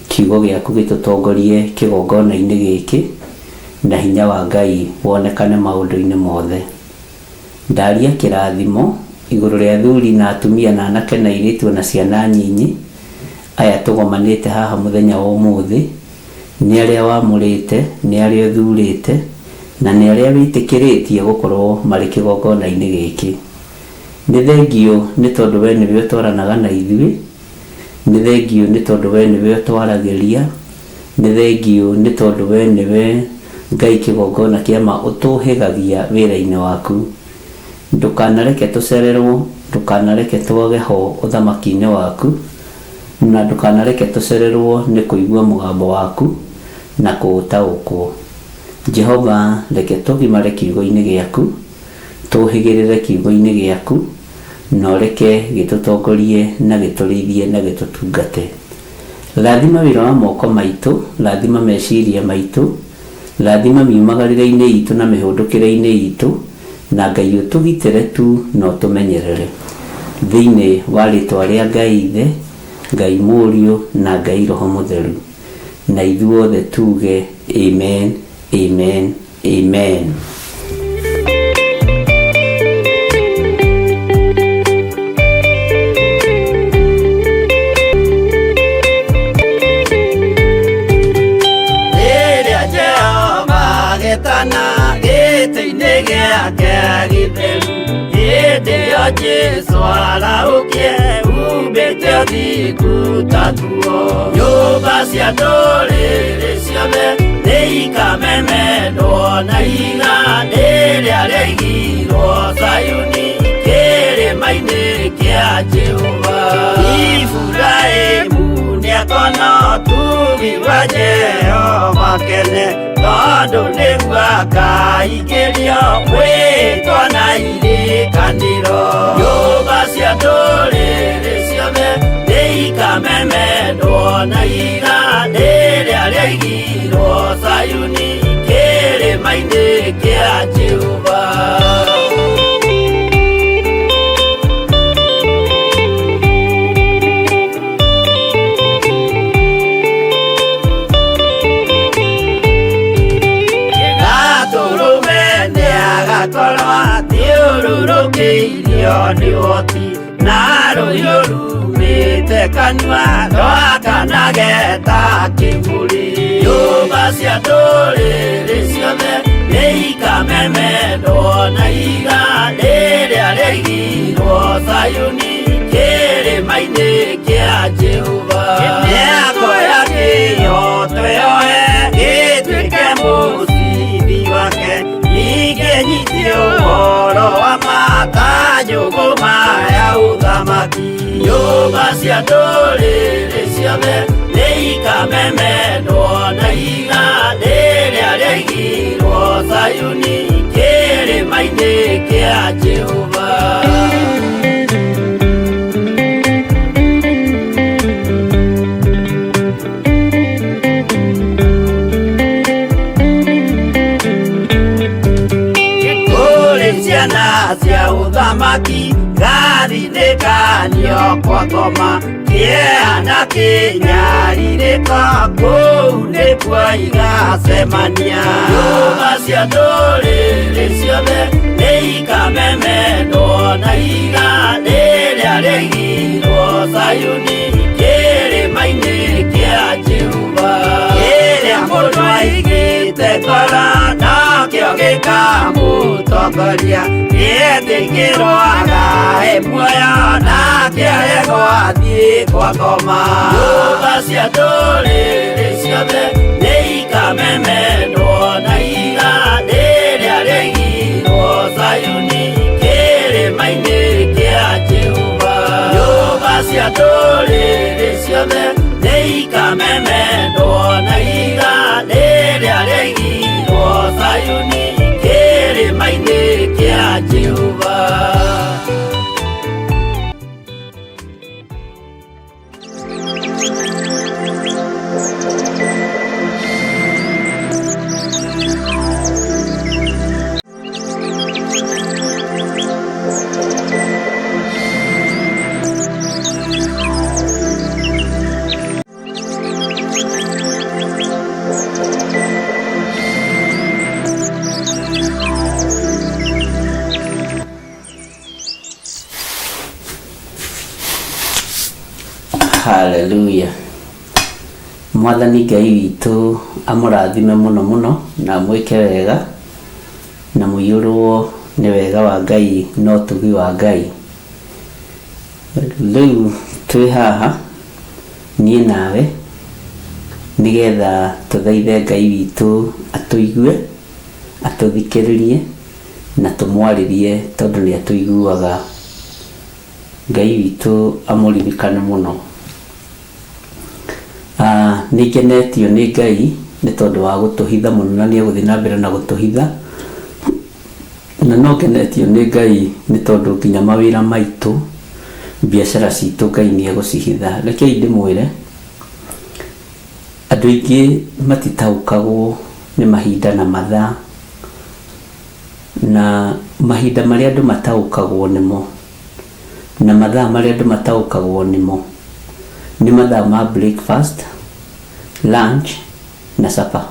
kiugo gĩaku gĩtũtongorie kĩgongona-inĩ gĩkĩ, na hinya wa Ngai wonekane maũndũ-inĩ mothe. Ndaria kĩrathimo igũrũ rĩa athuri na atumia na anake na airĩtu na ciana nyinyi aya tũgomanĩte haha mũthenya wa ũmũthĩ, nĩ arĩa wamũrĩte, nĩ arĩa ũthurĩte, na nĩ arĩa wĩtĩkĩrĩtie gũkorwo marĩ kĩgongona-inĩ gĩkĩ. Nĩ thengio nĩ tondũ we nĩwe ũtwaranaga na ithuĩ, nĩ thengio nĩ tondũ we nĩwe ũtwaragĩria, nĩ thengio nĩ tondũ we nĩwe Ngai kĩgongona kĩa ma ũtũhĩgagia wĩra-inĩ waku. Ndũkanareke tũcererwo, ndũkanareke twage ho ũthamaki-inĩ waku, na ndũkanareke tũcererwo nĩ kũigua mũgambo waku na kũũtaũkwo. Jehova, reke tũgimare kiugo-inĩ gĩaku, tũhĩgĩrĩre kiugo-inĩ gĩaku, na ũreke gĩtũtongorie na gĩtũrĩithie na gĩtũtungate. Rathima wĩra wa moko maitũ, rathima meciria maitũ, rathima miumagarĩre-inĩ itũ na mĩhũndũkĩre-inĩ itũ, na Ngai ũtũgitĩre tu na ũtũmenyerere. Thĩinĩ wa rĩtwa rĩa Ngai Ithe, Ngai Mũriũ na Ngai Roho Mũtheru, na ithuothe tuge amen, amen, amen. Rĩrĩa Jehova agĩtana Rio Jesu araukie ubete thiku tatuo nyumba cia ndũrĩrĩ ciothe nĩikamemendwo na iga rĩrĩa rĩaigirwo Zayuni kĩrĩma-inĩ kĩa Jehova. Iburahĩmu nĩakona ũtugi wa Jehova kene tondũ nĩguo akaingĩrio mwĩtwo na irĩkanĩro. Nyũmba cia ndũrĩrĩ ciothe nĩikamemendwo na iga rĩrĩa rĩaigirwo Zayuni kĩrĩma-inĩ kĩa Jehova. Thiũrũrũkĩirio nĩ ũhoti na rũhiũ rumĩte kanua rwakanageta kĩmũrĩ. Nyũmba cia ndũrĩrĩ ciothe nĩikamemendwo na iga rĩrĩa rĩaigirwo Zayuni kĩrĩma-inĩ kĩa Jehova. Mĩako ya kĩhooto yohe gĩtuĩke mũcibi wake ingĩnyitio ũhoro wa makanjũgũ maya ũthamaki. Nyũmba cia ndũrĩrĩ ciothe nĩikamemendwo na iga rĩrĩa rĩaigirwo Zayuni kĩrĩma-inĩ kĩa Jehova. Ciana cia ũthamaki gathithĩkanio kwa ngoma kĩeha kĩnyarirĩka kũu nĩkuo igacemania. Nyũmba cia ndũrĩrĩ ciothe nĩikamemendwo na iga rĩrĩa rĩaigirwo Zayuni kĩrĩma-inĩ kĩa Jehova. Kĩrĩa mũndũ aigĩte ngoro nakĩo gĩkamũtongoria gĩtĩkĩrwaga muoyo nake aregwo athiĩ kwa ngoma. Nyũmba cia ndũrĩrĩ ciothe nĩikamemendwo na iga rĩrĩa rĩaigirwo Zayuni kĩrĩma-inĩ kĩa Jehova. Nyũmba cia ndũrĩrĩ ciothe nĩikamemendwo na iga rĩrĩa rĩaigirwo Zayuni kĩrĩma-inĩ kĩa Jehova. Hallelujah. Mwathani Ngai witũ amũrathime mũno mũno na mwĩke wega na mũiyũrwo nĩ wega wa Ngai no ũtugi wa Ngai. Rĩu twĩ haha niĩ nawe nĩgetha tũthaithe Ngai witũ atũigue, atũthikĩrĩrie na tũmwarĩrie tondũ nĩ atũiguaga. Ngai witũ amũririkane mũno. Nĩngenetio nĩ Ngai nĩ tondũ wa gũtũhitha mũno na nĩegũthiĩ na mbere na gũtũhitha. Na no ngenetio nĩ Ngai nĩ tondũ nginya mawĩra maitũ, biacara citũ Ngai nĩegũcihitha. Rekei ndĩmwĩre andũ aingĩ matitaũkagwo nĩ mahinda na mathaa, na mahinda marĩa andũ mataũkagwo nĩmo na mathaa marĩa andũ mataũkagwo nĩmo nĩ mathaa ma breakfast, lunch na supper.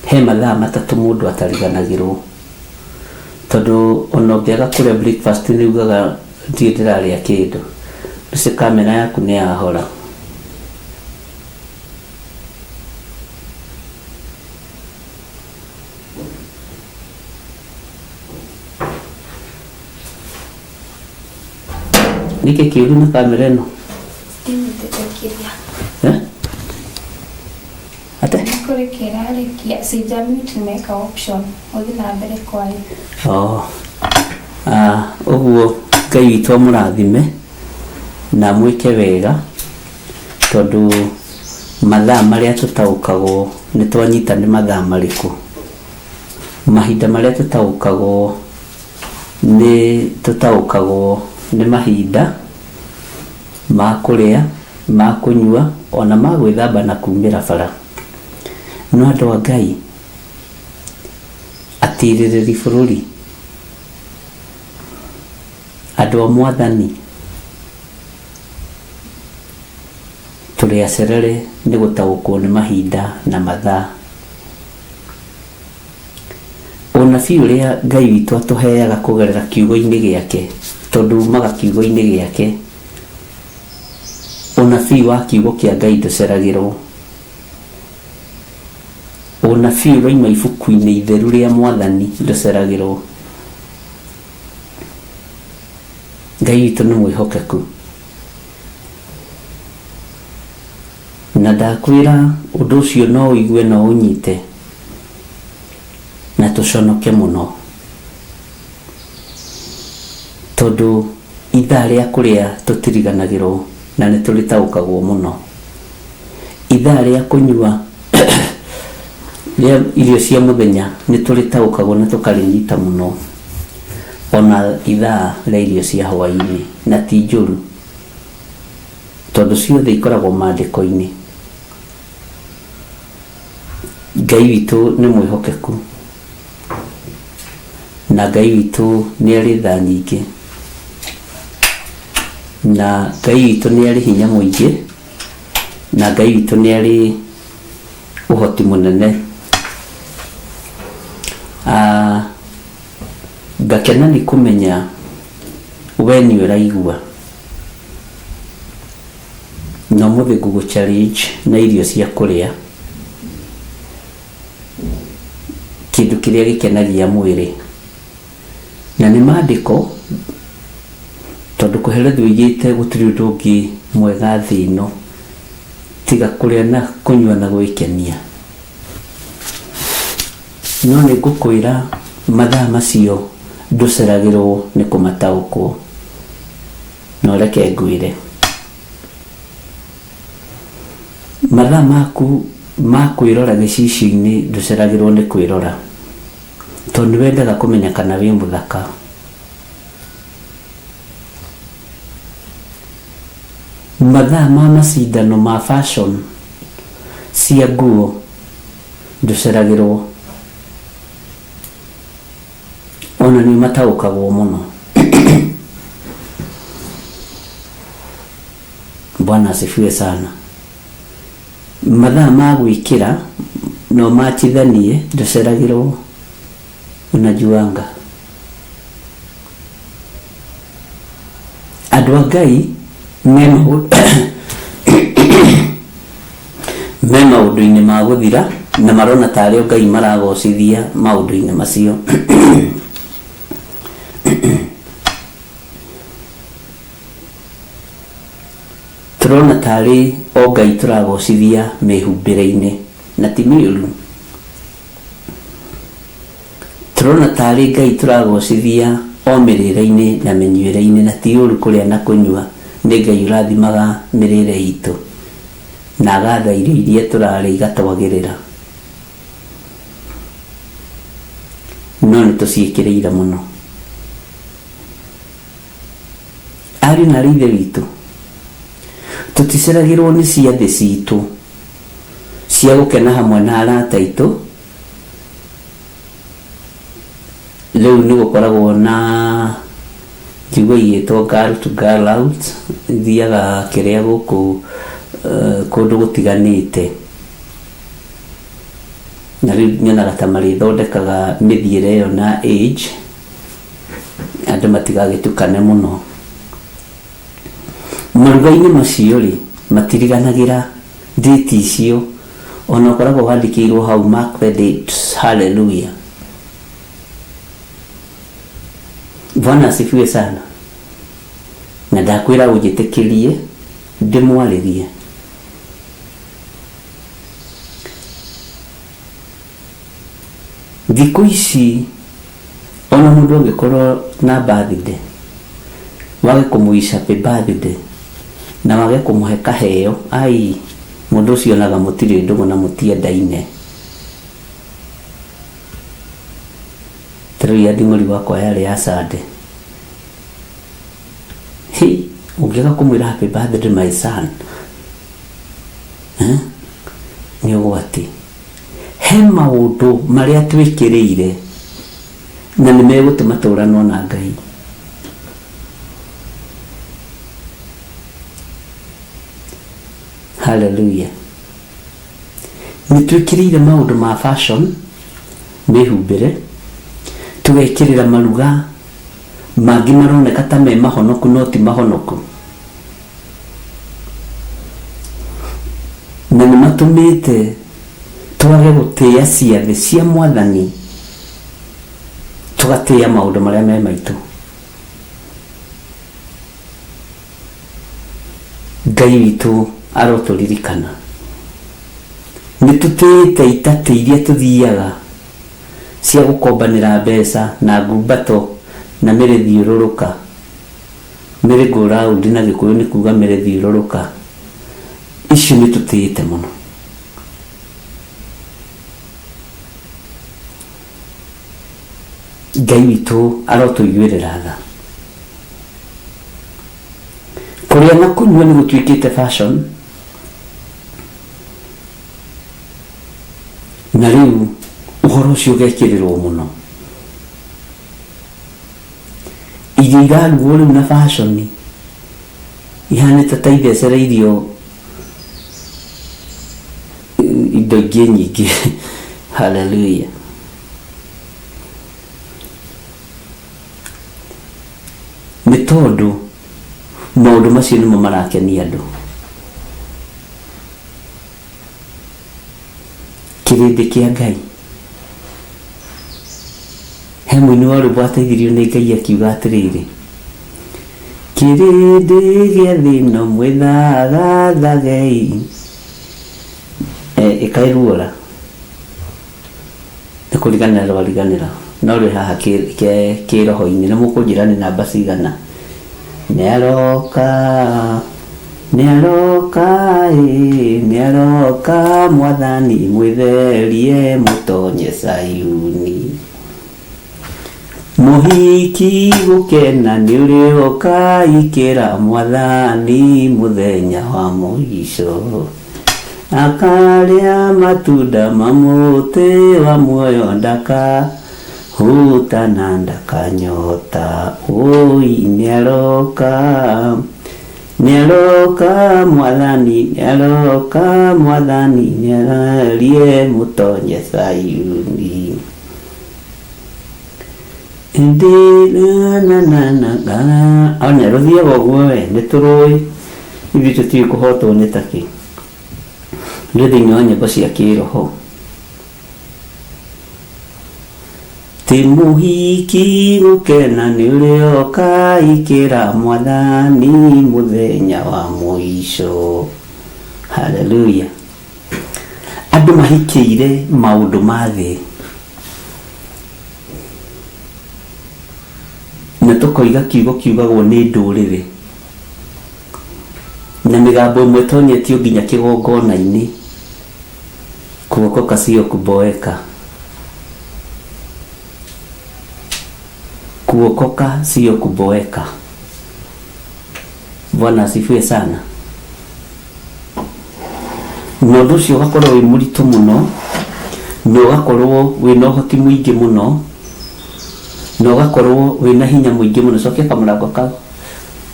He mathaa matatũ mũndũ atariganagĩrwo, tondũ ona ũngĩaga kũrĩa breakfast nĩugaga ndirĩ ndĩrarĩa kĩndũ. Rĩu kamera yaku nĩ yahora. nike kiuru na kamera ino ate kuri kirare kia sijamute meka option othi na mbere kwayo uguo Ngai witũ mũrathime na mwĩke wega tondu mathaa marĩa tũtaũkagwo nĩ twanyita nĩ mathaa marĩkũ mahinda marĩa tũtaũkagwo nĩ mahinda ma kũrĩa ma kũnyua ona ma gwĩthamba na kumĩra bara no andũ a Ngai atirĩrĩri bũrũri andũ a Mwathani tũrĩ acerere nĩ gũtaũkwo nĩ mahinda na mathaa ũnabii ũrĩa Ngai witũ atũheaga kũgerera kiugo-inĩ gĩake tondũ umaga kiugo-inĩ gĩake ũnabii wa kiugo kĩa Ngai ndũceragĩrwo ũnabii ũraima ibuku-inĩ itheru rĩa Mwathani ndũceragĩrwo Ngai witũ nĩ mwĩhokeku na ndakwĩra ũndũ ũcio no ũigue na ũnyite na tũconoke mũno tondũ ithaa rĩa kũrĩa tũtiriganagĩrwo na nĩ tũrĩtaũkagwo mũno ithaa rĩa kũnyua irio cia mũthenya nĩ tũrĩtaũkagwo na tũkarĩnyita mũno ona ithaa rĩa irio cia hwaĩ-inĩ na ti njũru tondũ ciothe ikoragwo maandĩko-inĩ Ngai witũ nĩ mwĩhokeku na Ngai witũ nĩ arĩ tha nyingĩ na Ngai witũ nĩ arĩ hinya mũingĩ na Ngai witũ nĩ arĩ ũhoti mũnene ngakena nĩ kũmenya we nĩ ũraigua na ũmũthĩ ngũgũ challenge na irio cia kũrĩa kĩndũ kĩrĩa gĩkenagia mwĩrĩ na nĩ maandĩko tondũ kũherethwo igĩte gũtirĩ ũndũ ũngĩ mwega thĩ ĩno tiga kũrĩa na kũnyua na gwĩkenia no nĩ ngũkwĩra mathaa macio ndũceragĩrwo nĩ kũmataũkwo no reke ngwĩre mathaa maku ma kwĩrora gĩcicio-inĩ ndũceragĩrwo nĩ kwĩrora tondũ wendaga kũmenya kana wĩ mũthaka mathaa ma macindano ma fashion cia nguo ndũceragĩrwo ona nĩ mataũkagwo mũno Bwana asifiwe sana mathaa ma gwĩkĩra no machithanie ndũceragĩrwo unajuanga andũ a Ngai me maũndũ-inĩ ma gũthira na marona tarĩ Ngai maragocithia maũndũ-inĩ macio turona tarĩ Ngai turagocithia mehumbĩre-inĩ na ti mĩũru turona tarĩ Ngai turagocithia o mĩrĩre-inĩ na mĩnyuĩre-inĩ na ti ũru kũrĩa na kũnyua nĩ Ngai ũrathimaga mĩrĩre itũ na agatha irio iria tũrarĩa igatwagĩrĩra no nĩ tũciĩkĩrĩire mũno ariũ na ithe witũ tũticeragĩrwo nĩ ciathĩ citũ cia gũkena hamwe na arata aitũ rĩu nĩ gũkoragwo na kiugo igĩtwo girl to girl out ithiaga kĩrĩa gũkũ kũndũ gũtiganĩte na rĩu nyonaga ta marĩthondekaga mĩthiĩre ĩyo na age andũ matigagĩtukane mũno maruga-inĩ macio rĩ matiriganagĩra date icio ona ũkoragwo wandĩkĩirwo hau mark the dates hallelujah Bwana asifiwe sana na ndakwira ujitekirie ndimwaririe. Thikũ ici ona mũndũ angĩkorwo na birthday, wage kũmũisha happy birthday na wage kũmũhe kaheo, ai mũndũ ũcio onaga mũtirĩ ndũgũ na mũtiendaine. Tarĩu ya nding'ori wakwa yarĩ ya Sunday, ũngĩaga kũmwĩra happy birthday my son, nĩ ũgwati. He maũndũ marĩa twĩkĩrĩire na nĩ megũtũma tũũranwo na Ngai. Hallelujah. Nĩ twĩkĩrĩire maũndũ ma fashion, mĩhumbĩre, tũgekĩrĩra maruga mangĩ maroneka ta me mahonoku no ti mahonoku, na nĩ matũmĩte twage gũtĩĩa ciathĩ cia Mwathani, tũgatĩĩa maũndũ marĩa me maitũ. Ngai witũ arotũririkana. Nĩ tũtĩĩte itatĩ iria tũthiaga cia gũkombanĩra mbeca na ngumbato na mĩrĩthiũrũrũka. Merry-go-round na Gĩkũyũ nĩ kuuga mĩrĩthiũrũrũka. Icio nĩ tũtĩĩte mũno. Ngai witũ arotũiguĩrĩra tha. Kũrĩa na kũnyua nĩ gũtuĩkĩte fashion, na rĩu ũhoro ũcio ũgekĩrĩrwo mũno. Irio irarugwo rĩu na fashion ihanĩte ta ithecereirio indo ingĩ nyingĩ. Hallelujah. Nĩ tondũ maũndũ macio nĩmo marakenia andũ. Kĩrĩndĩ kĩa Ngai, he mũini wa rwĩmbo ateithirio nĩ Ngai akiuga atĩrĩrĩ, kĩrĩndĩ gĩa thĩ ĩno mwĩthagathagei. Ĩkaĩruora nĩ kũriganĩra rwariganĩra, no rwĩ haha kĩroho-inĩ. Nĩ mũkũnjĩra nĩ namba cigana? Nĩaroka Mwathani mwĩtherie mũtonye Sayuni. Mũhiki gũkena nĩ ũrĩoka ikĩra Mwathani mũthenya wa mũico. Akarĩa matunda ma mũtĩ wa muoyo ndakahũtana ndakanyota. Oi nĩaroka Mwathani nĩarerie mũtonye Sayuni. Ona rũthiaga ũguo we, nĩ tũrũĩ ithuĩ tũtiũĩ kũhotwo nĩ takĩ. Nĩ thĩinĩ wa nyĩmbo cia kĩroho. Ti mũhiki gũkena nĩ ũrĩoka ikĩra Mwathani mũthenya wa mũico. Hallelujah. Andũ mahikĩire maũndũ ma thĩ, na tũkoiga kiugo kiugagwo nĩ ndũrĩrĩ, na mĩgambo ĩmwe tonyetio nginya kĩgongona-inĩ, kuokoka sio kuboeka. Kuokoka sio kuboeka. Bwana asifiwe sana. Na ũndũ ũcio ũgakorwo wĩ mũritũ mũno, na ũgakorwo wĩna ũhoti mũingĩ mũno, na ũgakorwo wĩna hinya mũingĩ mũno. Cokia kamũrango kau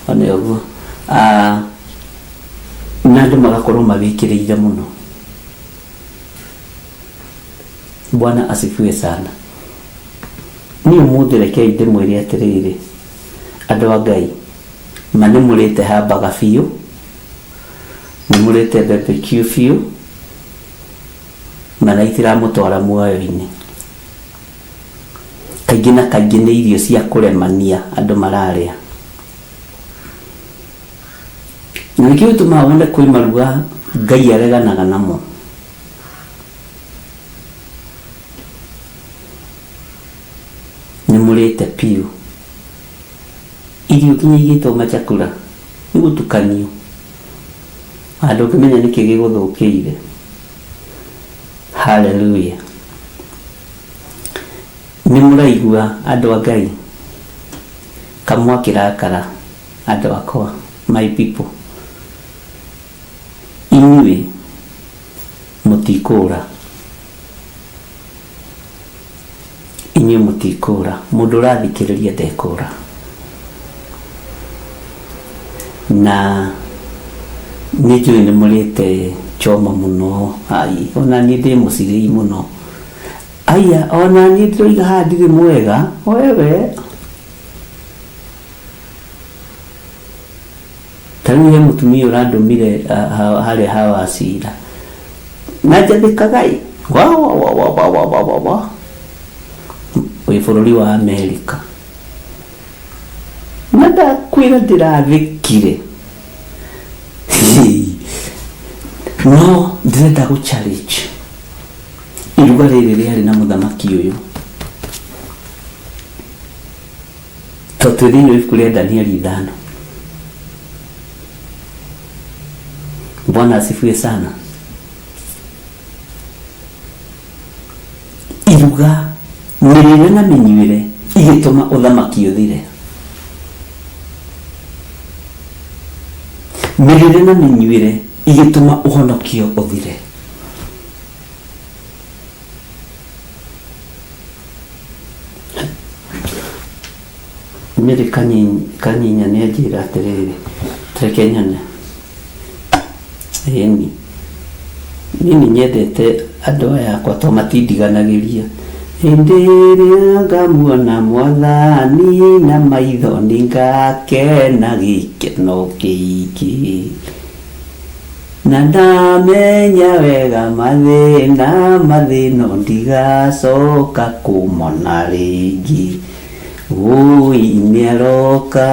one ũguo. Na andũ magakorwo mawĩkĩrĩire mũno. Bwana asifiwe sana. Niĩ ũmũthĩ rekei ndĩmwĩre atĩrĩrĩ, andũ a Ngai, ma nĩmũrĩte hambaga biũ, nĩmũrĩte barbecue biũ, mana itiramũtwara muoyo-inĩ. Kaingĩ na kaingĩ nĩ irio cia kũremania andũ mararĩa. na nikio tuma wonde kwi maruga Ngai areganaga namo. Nimurete piu irio kinyigitwo machakura nigutukanio andu kimenya niki giguthukiire. Haleluya. Nimuraigua andu a Ngai kamwa kirakara andu akwa, my people, inyuĩ mutikũra, inyuĩ mutikũra, mundu ũrathikĩrĩria ndekũra. Na nĩnjũĩ nĩmũrĩte choma mũno, ai ona niĩ ndĩ mũcirĩi mũno, aya ona niĩ ndĩroiga haha ndirĩ mwega, wewe tarĩu he mũtumia ũrandũmire harĩa Hawacira na njathĩkaga wĩ bũrũri wa Amerika, na ndakwĩra ndĩrathĩkire no ndĩrenda gũ challenge iruga rĩrĩ rĩarĩ na mũthamaki ũyũ, tondũ thĩinĩ wa ibuku rĩa Danieli 5. Bwana asifiwe sana. Iruga mĩrĩre na mĩnyuĩre igĩtũma ũthamaki ũthire. Mĩrĩre na mĩnyuĩre igĩtũma ũhonokio ũthire. Mĩrĩ kanyinya nĩ anjĩra atĩrĩrĩ, reke nyone. Eni nini nyendete andũ aya akwa to matindiganagĩria. Hĩndĩ ĩrĩa ngamuona Mwathani na maitho nĩngakena gĩkeno kĩingĩ, na ndamenya wega mathĩno ndigacoka kũmona rĩngĩ. Ui nĩaroka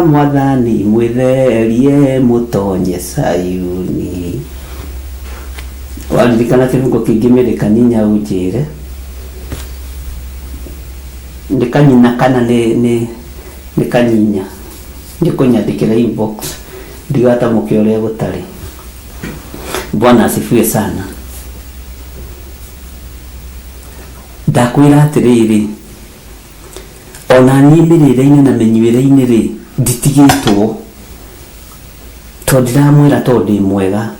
Mwathani mwĩtherie mũtonye Sayuni. Waririkana kĩrungo kĩngĩ mĩrĩ kanyinya ũnjĩre nĩ kanyina kana nĩ kanyinya, nĩkũnyandĩkĩra inbox ndigatamũke ũrĩa gũtarĩ. Bwana asifiwe sana. Ndakwĩra atĩrĩrĩ, ona niĩ mĩrĩre-inĩ na mĩnyuĩre-inĩ rĩ nditigĩtwo, tondũ ndiramwĩra tondũ ndĩ mwega.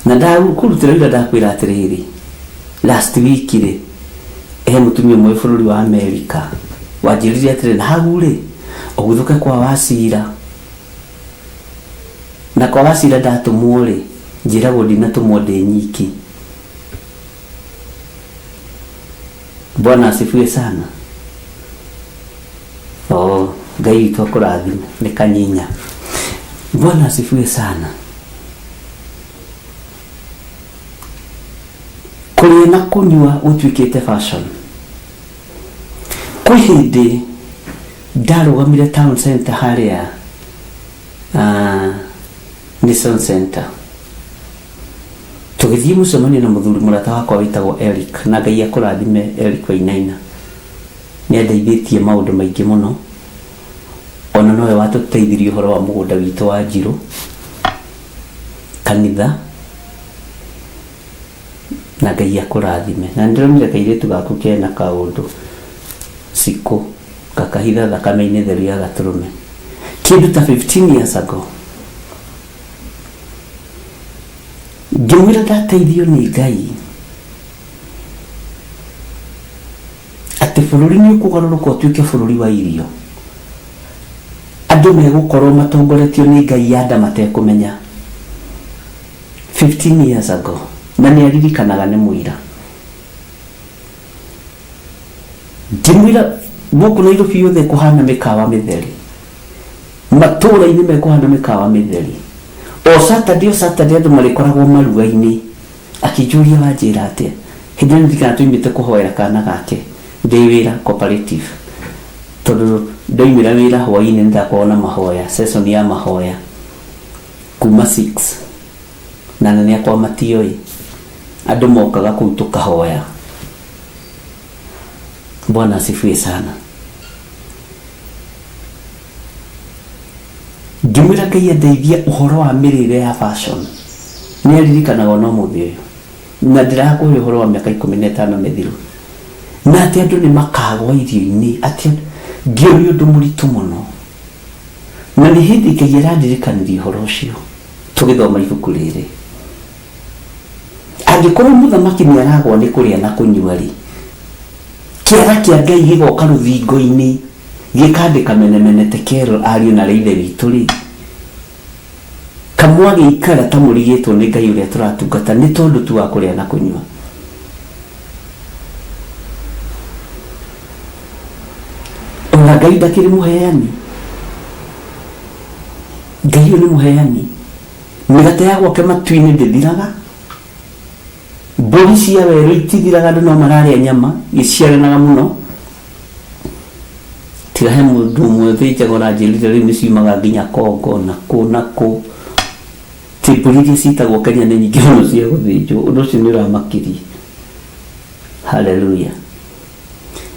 Na ndakũrutĩra wĩra ndakwĩra atĩrĩrĩ, last week rĩ he mũtumia ũmwe bũrũri wa Amerika wanjĩrire atĩrĩrĩ, na hau rĩ ũgũthũke kwa Wacira, na kwa Wacira ndatũmwo rĩ njĩragwo ndinatũmwo ndĩ nyiki. Bwana asifiwe sana. Ngai witũ akũrathime, nĩ kanyinya. Bwana asifiwe sana. Kũrĩa na kũnyua gũtuĩkĩte fashion. Kwĩ hĩndĩ ndarũgamire town center harĩa Nissan Center, tũgĩthiĩ mũcemanio na mũthuri mũrata wakwa wĩtagwo Eric, na Ngai akũrathime Eric Wainaina. Nĩandeithĩtie maũndũ maingĩ mũno, ona nowe watũteithirie ũhoro wa mũgũnda witũ wa Njirũ, kanitha, na Ngai akũrathime. Na nĩndĩronire kairĩtu gaku kena kaũndũ Sikũ kakahitha thakame-inĩ theru ya Gatũrũme kĩndũ ta 15 years ago. Ngĩmwĩra ndateithio nĩ Ngai atĩ bũrũri nĩ ũkũgarũrũka ũtuĩke bũrũri wa irio, andũ megũkorwo matongoretio nĩ Ngai yanda matekũmenya. 15 years ago, na nĩ aririkanaga nĩ mũira. Ngĩmwĩra gũkũ Nairobi yothe kũhana mĩkawa mĩtheri, matũũra-inĩ mekũhana mĩkawa mĩtheri. O Saturday andũ marĩkoragwo maruga-inĩ. Akĩnjũria wanjĩra atĩa, hĩndĩ ĩyo ndirikana tũimĩte kũhoera kana gake ndĩ wĩra cooperative, tondu ndoimira wira hwaini ndakuona mahoya session ya mahoya kuma 6 na nani akwa matioi andu mokaga kuu tukahoya. Bwana asifiwe sana. Ngimwira Ngai andeithia uhoro wa mirire ya fashion ni aririkanaga no muthi uyu na ndirakuhe uhoro wa miaka 15 mithiru na ati andu ni makagwa irio-ini ati ngĩũrio ũndũ mũritũ mũno na nĩ hĩndĩ Ngai arandirikanirie ũhoro ũcio tũgĩthoma ibuku rĩrĩ. Angĩkorwo mũthamaki nĩ aragwa nĩ kũrĩa na kũnyua rĩ, kĩara kĩa Ngai gĩgoka rũthingo-inĩ gĩkandĩka menemene tekero ariũ na ithe witũ rĩ, kamwe agĩikara ta mũrigĩtwo nĩ Ngai ũrĩa tũratungata nĩ tondũ tu wa kũrĩa na kũnyua. Ona Ngai ndakĩrĩ mũheani. Ngai ũyũ nĩ mũheani. Mĩgate ya gwake matu-inĩ ndĩthiraga, mbũri cia werũ itithiraga, andũ no mararĩa nyama gĩciaranaga mũno. Tiga he mũndũ ũmwe thĩnjagwo na njĩrire rĩu nĩ ciumaga nginya Kongo na kũ ti mbũri iria citagwo Kenya nĩ nyingĩ mũno cia gũthĩnjwo. Ũndũ ũcio nĩ ũramakirie. Haleluya.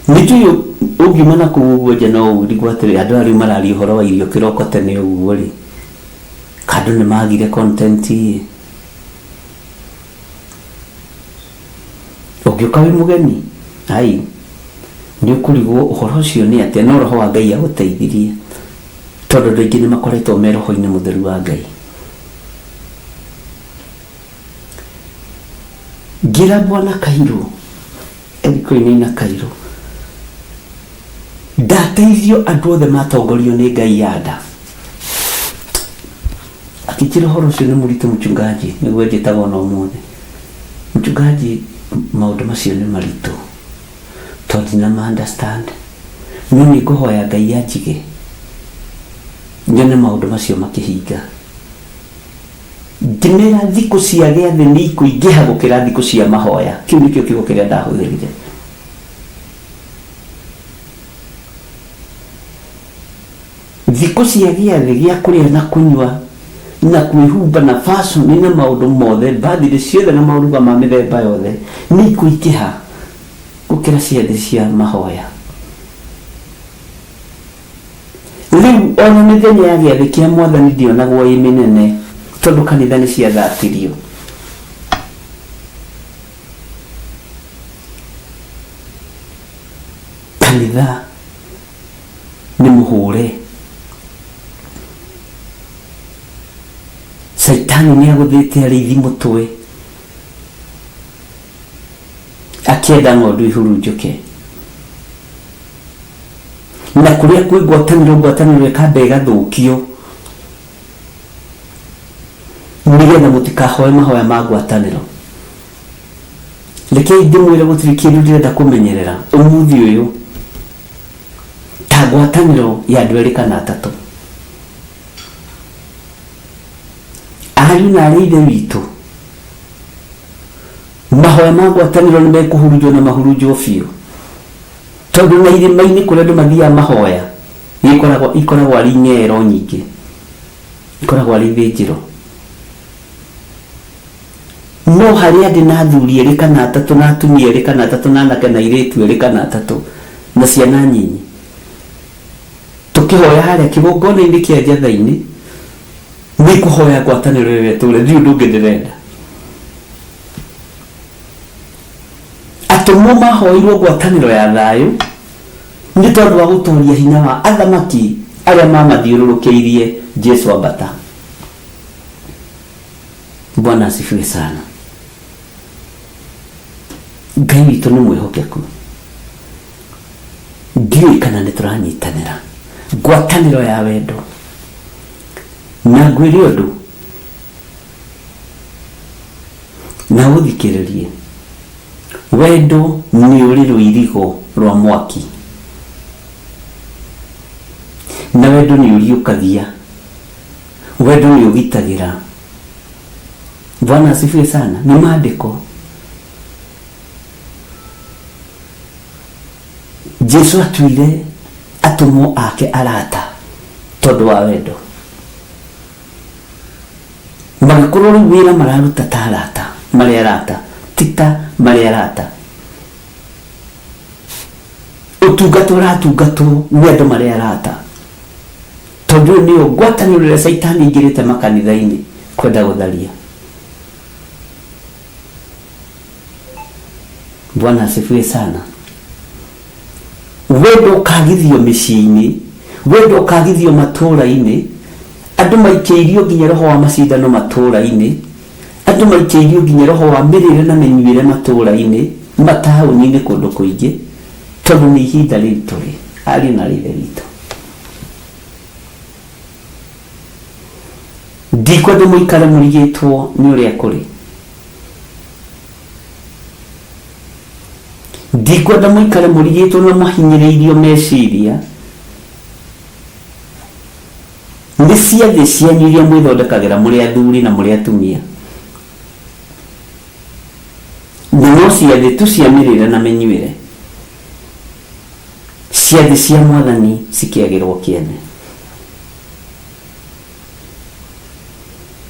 Nĩtũĩ ũngiuma na kũu ũguo nja no ũrigwo atĩrĩ andũ arĩa mararia ũhoro wa irio kĩroko tene ũguo rĩ, andũ nĩ magire content ĩ. Ũngĩũka wĩ mũgeni ai nĩ ũkũrigwo ũhoro ũcio nĩ atĩa, no roho wa Ngai agũteithirie tondũ andũ aingĩ nĩ makoretwo me roho-inĩ mũtheru wa Ngai. Ngira Bwana Kairũ eriko-inĩ na Kairũ ndateithio andũ othe matongorio nĩ Ngai yanda. Akĩnjĩra ũhoro ũcio nĩ mũritũ mchungaji, nĩguo njĩtagwo no ũmũthĩ. Mchungaji, maũndũ macio nĩ maritũ tondũ na ma understand, no nĩ ngũhoya Ngai anjige nyone maũndũ macio makĩhinga. Ngĩmera thikũ cia gĩathĩ nĩ ikũingĩha gũkĩra thikũ cia mahoya. Kĩu nĩkĩo kiugo kĩrĩa ndahũthĩrire. Thikũ cia gĩathĩ gĩa kũrĩa na kũnyua na kwĩhumba na fashion na maũndũ mothe, birthday ciothe na maũruga ma mĩthemba yothe nĩ ikũingĩha gũkĩra ciathĩ cia mahoya. Rĩu ona mĩthenya ya gĩathĩ kĩa Mwathani ndionagwo ĩ mĩnene tondũ kanitha nĩ ciathatĩrio. Kanitha nĩ mũhũre. Saitani nĩ agũthĩte arĩithi mũtwe akĩenda ng'ondu ihurunjũke, na kũrĩa kwĩ ngwatanĩro ĩkamba ĩgathũkio nĩgetha mũtikahoe mahoya ma ngwatanĩro. Rekei ndĩmwĩre gũtirĩ kĩndũ ndĩrenda kũmenyerera ũmũthĩ ũyũ ta ngwatanĩro ya andũ erĩ kana atatũ. Ariũ na arĩa ithe witũ, mahoya ma ngwatanĩro nĩ mekũhurunjwo na mahurunjwo biũ, tondũ na irĩma-inĩ kũrĩa andũ mathiaga mahoya ikoragwo arĩ ng'ero nyingĩ, ikoragwo arĩ thĩnjĩro. No harĩa ndĩ na athuri erĩ kana atatũ na atumia erĩ kana atatũ na anake na airĩtu erĩ kana atatũ na ciana nyinyi, tũkĩhoya harĩa kĩgongona-inĩ kĩa njatha-inĩ, nĩ kũhoya ngwatanĩro ĩyo ĩtũre, thiĩ ũndũ ũngĩ ndĩrenda. Atũmwo mahoirwo ngwatanĩro ya thayũ nĩ tondũ wa gũtooria hinya wa athamaki arĩa mamathiũrũrũkĩirie Jesu ambata. Bwana asifiwe sana. Ngai witũ nĩ mwĩhokeku. Ndiũĩ kana nĩ tũranyitanĩra ngwatanĩro ya wendo. Na ngwĩre ũndũ na ũthikĩrĩrie, wendo nĩ ũrĩ rũirigo rwa mwaki, na wendo nĩ ũriũkagia, wendo nĩ ũgitagĩra. Bwana asifiwe sana. Nĩ maandĩko. Jesu atuire atumo ake arata tondu wa wendo magikorwo riu wira mararuta ta arata mari arata tita mari arata utungato ratungato ni andu mari arata tondu niyo ngwataniro ria saitani ingirite makanitha-ini kwenda gutharia. Bwana asifiwe sana. Wendo ukagithio micii-ini, wendo ukagithio matura-ini, andu maikeirio nginya roho wa macindano matura-ini, andu maikeirio nginya roho wa mirire na menyuire matura-ini, matauni-ini kundu kuingi, tondu ni ihinda ritu ri ari na rithe ritu. Ndikwenda muikare murigitwo ni uria kuri. Ndikwenda muikare murigitwo na mahinyiriirio meciria. Ni ciathĩ cianyu iria mwĩthondekagira muri athuri na muri atumia. No ciathĩ tu cia mĩrĩre na mĩnyuĩre. Ciathĩ cia Mwathani cikiagĩrwo kĩene.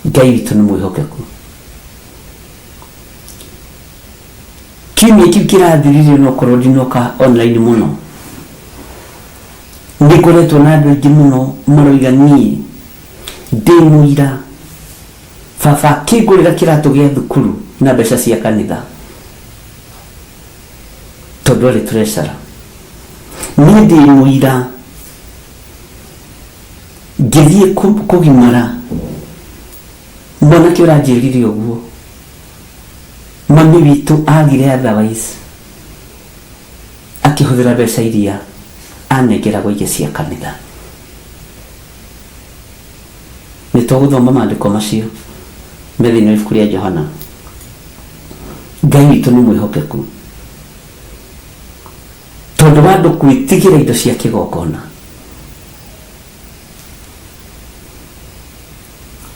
Ngai witũ nĩ mwĩhokeku. Kiumia kĩu kĩrathirire no korwo ndinoka online muno. Ndikoretwo na andũ aingĩ muno maroiga niĩ ndĩ mũira baba kĩngũrĩra kĩratũ gĩa thukuru na mbeca cia kanitha tondu arĩ treasurer. Niĩ ndĩ mũira ngĩthiĩ kũgimara mwanake ũranjĩrire ũguo mami witũ agire otherwise akĩhũthĩra mbeca iria anegeragwo ingĩ cia kanitha. Nĩtũgũthoma maandĩko macio me thĩinĩ wa ibuku rĩa Johana. Ngai witũ nĩ mwĩhokeku tondu wa andũ gwĩtigĩra indo cia kĩgongona.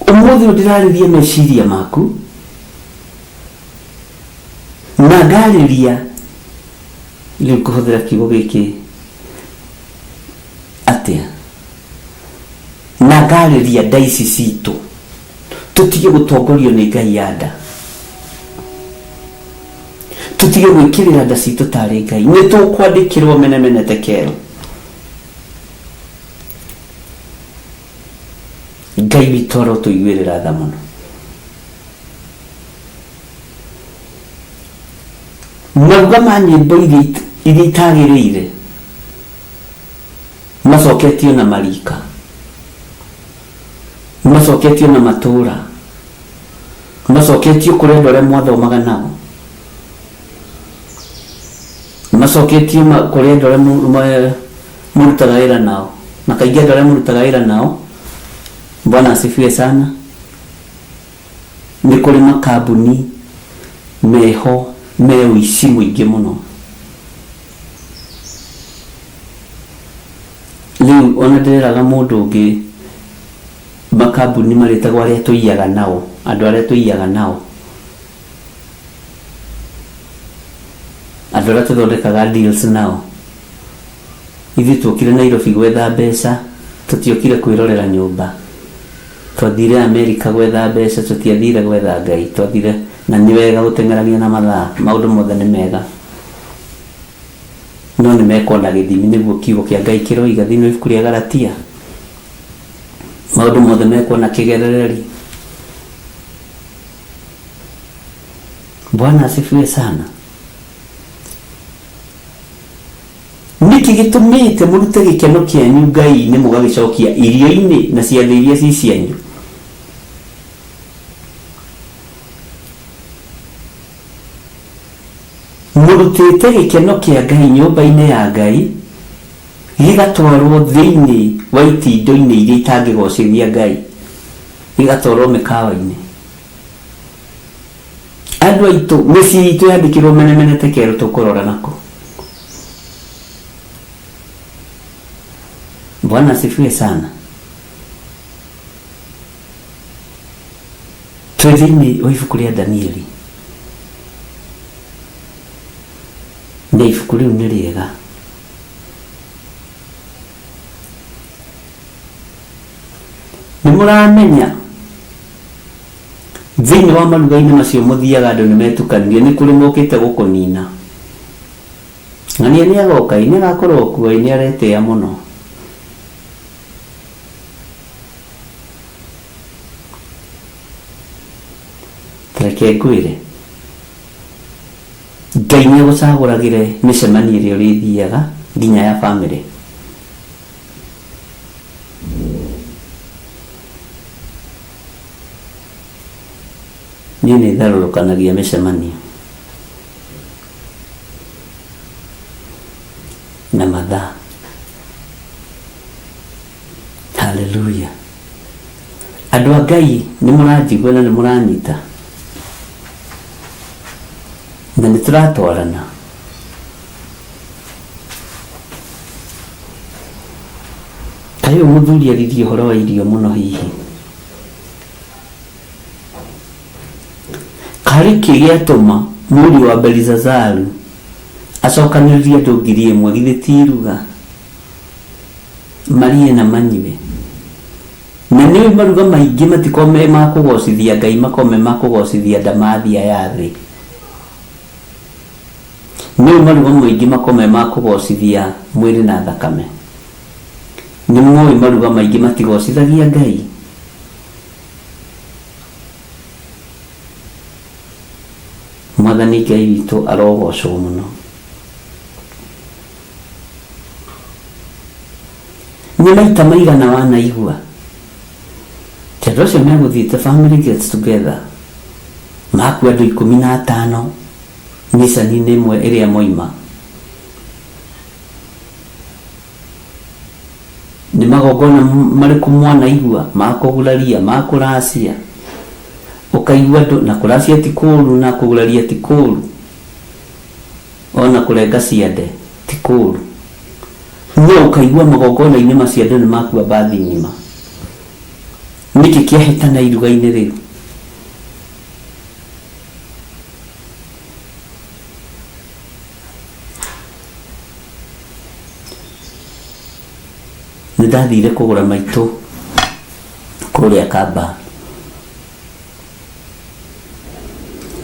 Ũmũthĩ ndĩrarĩria meciria maku na ndarĩria rĩu kũhũthĩra kiugo gĩkĩ atĩa na ngarĩria ndaici citũ tutige gũtongorio nĩ Ngai ya nda, tutige gwĩkĩrĩra nda citũ tarĩ Ngai. Nĩ tũkwandĩkĩrwo menemenete kero. Ngai witũ arotũiguĩrĩra tha mũno. Maruga ma nyĩmbo iria itagĩrĩire macoketio na marika, macoketio na matura, macoketio kũrĩ andũ arĩa mwathomaga nao, macoketio kũrĩ andũ arĩa mũrutaga wĩra nao, na kaingĩ andũ arĩa mũrutaga wĩra nao, Bwana asifiwe sana, nĩ kũrĩ makambuni meho me ũici mũingĩ mũno. Rĩu ona ndĩreraga mũndũ ũngĩ makambuni marĩtagwo arĩa tũiyaga nao, andũ arĩa tũiyaga nao, andũ arĩa tũthondekaga deals nao. Ithuĩ tuokire Nairobi gwetha mbeca, tũtiokire kwĩrorera nyũmba. Twathire Amerika gwetha mbeca, tũtiathire gwetha Ngai. Twathire na nĩ wega gũteng'erania na mathaa, maũndũ mothe nĩ mega, no nĩ mekwo na gĩthimi, nĩguo kiugo kĩa Ngai kĩroiga thĩinĩ wa ibuku rĩa Galatia. Maũndũ mothe mekwo na kĩgerereri. Bwana asifiwe sana. Nĩkĩ gĩtũmĩte mũrute gĩkeno kĩanyu Ngai-inĩ mũgagĩcokia irio-inĩ na ciathĩ iria ci cianyu? Mũrutĩte gĩkeno kĩa Ngai nyũmba-inĩ ya Ngai gĩgatwarwo thĩinĩ wa itindo-inĩ iria itangĩgocithia Ngai, gĩgatwarwo mĩkawa-inĩ. Andũ aitũ mĩciĩ itũ yandĩkĩrwo menemenete kero tũkũrora nako. Bwana asifiwe sana. Twĩ-thĩinĩ wa ibuku rĩa Danieli. Na ibuku rĩu nĩ rĩega. Nimuramenya thĩinĩ wa maruga-inĩ macio mũthiaga andũ nĩmetukanirie nĩ kũrĩ mokĩte gũkũnina. Ng'ania nĩagoka nĩagakorwo kuo nĩaretĩĩa mũno. Reke ngwĩre Ngai nĩagũcagũragĩre mĩcemanio ĩrĩa ũrĩthiaga nginya ya bamĩrĩ. Niĩ nĩtharũrũkanagia mĩcemanio na mathaa. Hallelujah. Andũ a Ngai nĩmũranjigua na nĩmũranyita na nĩtũratwarana. Kaĩ mũthuri aririe ũhoro wa irio mũno hihi? Karĩ kĩ gĩatũma mũriũ wa Belizazaru acokanĩrĩrie andũ 1,000 githĩ ti iruga marie na manyue? Na nĩwe maruga maingĩ matikome ma kũgocithia Ngai, makome ma kũgocithia ndamathia ya thĩ. Nĩwe maruga maingĩ makome ma kũgocithia mwĩrĩ na thakame. Nĩmũĩ maruga maingĩ matigocithagia Ngai. Mwathani Ngai witũ arogocwo mũno. Nĩ maita maigana wanaigua tondũ ũcio megũthiĩte family gets together makua andũ 15 mĩcani-inĩ ĩmwe ĩrĩa moima? Nĩ magongona marĩkũ mwanaigua makũguraria makũracia? Ũkaigua andũ na kũracia ti kũũru na kũguraria ti kũũru, ona kũrenga ciande ti kũũru. No ũkaigua magongona-inĩ macio andũ nĩ makua bathi ng'ima. Nĩkĩ kĩahĩtana iruga-inĩ rĩu? Nĩndathire kũgũra maitũ kũrĩa Kamba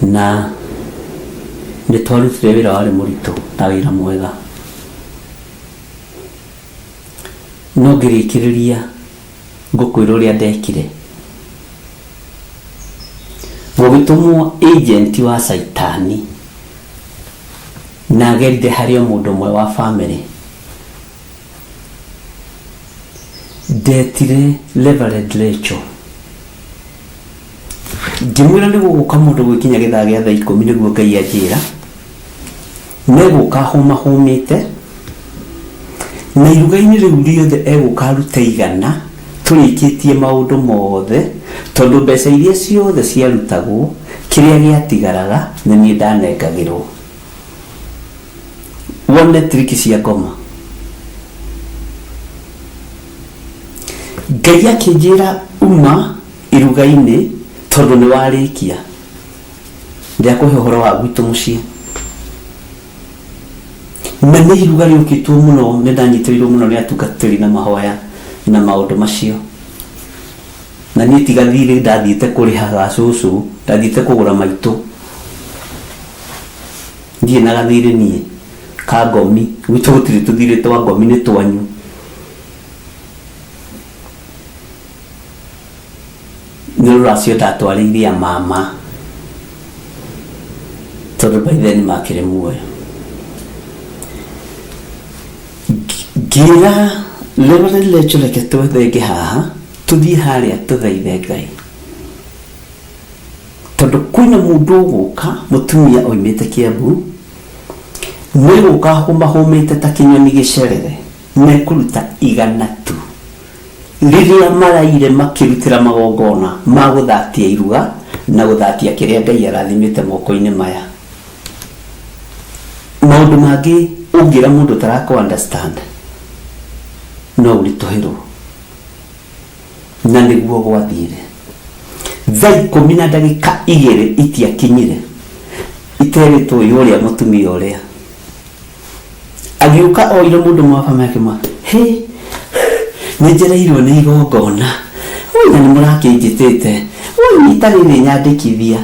na nĩtwarutire wĩra warĩ mũritũ na wĩra mwega. No ngĩrĩkĩrĩria ngũkwĩra ũrĩa ndekire. Gũgĩtũmwo agent wa Saitani na agerire harĩ o mũndũ ũmwe wa bamĩrĩ. Ndetire Reverend Rachel ngĩmwĩra nĩgũgũka mũndũ gwĩkinya gĩthaa gĩa thaa 10 nĩguo Ngai anjĩra negũka hũmahũmĩte na iruga-inĩ rĩu rĩothe egũka aruta 100 tũrĩkĩtie maũndũ mothe, tondũ mbeca iria ciothe ciarutagwo kĩrĩa gĩatigaraga nĩ niĩ ndanengagĩrwo. Wone triki cia ngoma. Ngai akĩnjĩra uma iruga-inĩ tondũ nĩ warĩkia. Ndakũhe ũhoro wa gwitũ mũciĩ. Na nĩ iruga rĩũkĩtwo mũno, nĩndanyitĩrĩirwo mũno nĩ atungatĩri na mahoya na maũndũ macio. Na niĩ tiga thirĩ ndathiĩte kũrĩhaga cũcũ, ndathiĩte kũgũra maitũ. Ndiĩ na gathirĩ niĩ ka ngomi, gwitũ gũtirĩ tũthirĩ twa ngomi, nĩ twanyu. Nĩ rũracio ndatwarĩire a mama tondũ by then makĩrĩ muoyo. Ngĩra Reverend Rachel reke twethenge haha tũthiĩ harĩa tũthaithe Ngai, tondũ kwĩna mũndũ ũgũka mũtumia oimĩte Kiambu nĩgũka hũmahũmĩte ta kĩnyoni gĩcerere, mekũruta 100 tu rĩrĩa maraire makĩrutĩra magongona ma gũthatia iruga na gũthatia kĩrĩa Ngai arathimĩte moko-inĩ maya. Maũndũ mangĩ ũngĩra mũndũ tarakũ understand no ũritũhĩrwo, na nĩguo gwathire. Thaa 10 na ndagĩka 2 itiakinyire iterĩtwo ũrĩa mũtumia ũrĩa agĩũka oire mũndũ mwa bamĩrĩ akĩmwĩra, nĩnjereirwo nĩ igongona Oya ni murakĩnjĩtĩte. Oya itarĩ nĩ nyandĩkithia.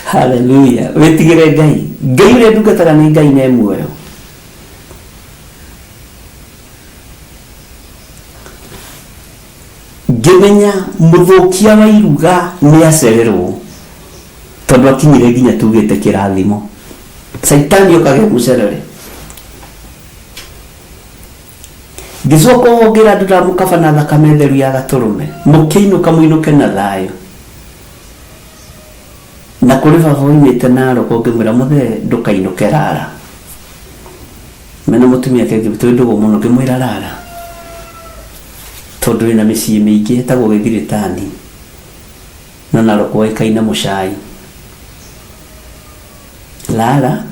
Hallelujah. Wetigire Ngai. Ngai ũrĩa ndungataga nĩ Ngai na muoyo. Ngĩmenya mũthũkia wa iruga nĩ acererwo. Tondũ akinyire nginya tugĩte kĩrathimo. Saitani okage mũcerere. Ngĩcoka hongira ndĩramũkaba na thakame theru ya gatũrũme. Mũkĩinũka mũinũke na thayũ. Na kũrĩ baba oimĩte Naroko ngĩmwĩra mũthee ndũkainũke rara. Mena mũtumia kenge twĩndũgwo mũno ngĩmwĩra rara. Tondũ wĩna mĩciĩ mĩingĩ ĩtagwo Gĩthiritani. Na Naroko waikaina mũcai. Rara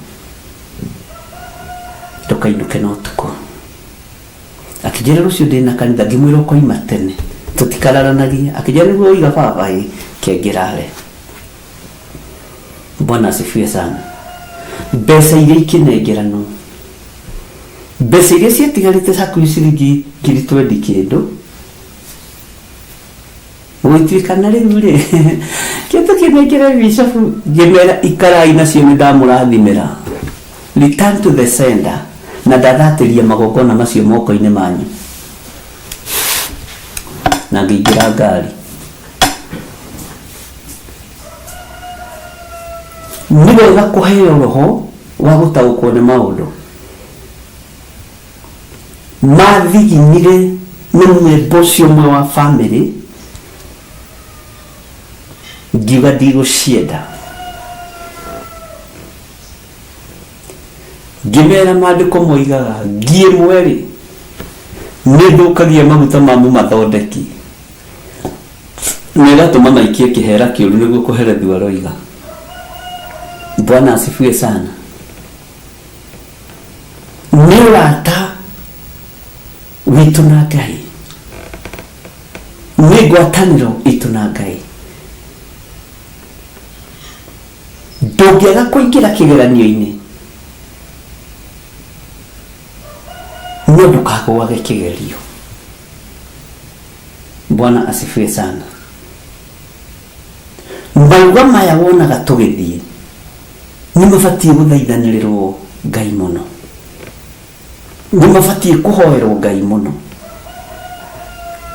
ndũkainũke na ũtukũ. Akĩnjĩra rũciũ ndĩna kanitha ngĩmwĩra ũkoima tene. Tũtikararanagia. Akĩnjĩra nĩguo ũiga baba kĩangĩrare. Bwana asifiwe sana. Mbeca iria ikinengerano. Mbeca iria ciatigarĩte hakuhĩ ciringi 20 kĩndũ. Gũituĩkana rĩu rĩ. Kĩndũ kĩnengere Bishop ngĩmera ikarai nacio nĩ ndamũrathimĩra. Return to the sender. Na ndathatĩria magongona macio moko-inĩ manyu. Na ngĩingĩra ngari. Nĩ wega kũheo roho wa gũtaũkwo nĩ maũndũ. Mathiginire nĩ mwĩmbo ũcio ũmwe wa family. Ngiuga ndigũcienda. Ngĩmera maandĩko moigaga ngiĩ mweri nĩ thũkagia maguta ma mũmathondeki. Nĩ gatũma maikie kĩhera kĩũru nĩguo kũherethua roiga. Bwana asifiwe sana. Nĩ ũrata witũ na Ngai. Nĩ ngwatanĩro itũ na Ngai. Ndũngĩaga kũingĩra kĩgeranio-inĩ. No ndũkagwage kĩgerio. Bwana asifiwe sana. Mauga maya wonaga tũgĩthiĩ. Nĩ mabatiĩ gũthaithanĩrĩrwo Ngai mũno. Nĩ mabatiĩ kũhoerwo Ngai mũno.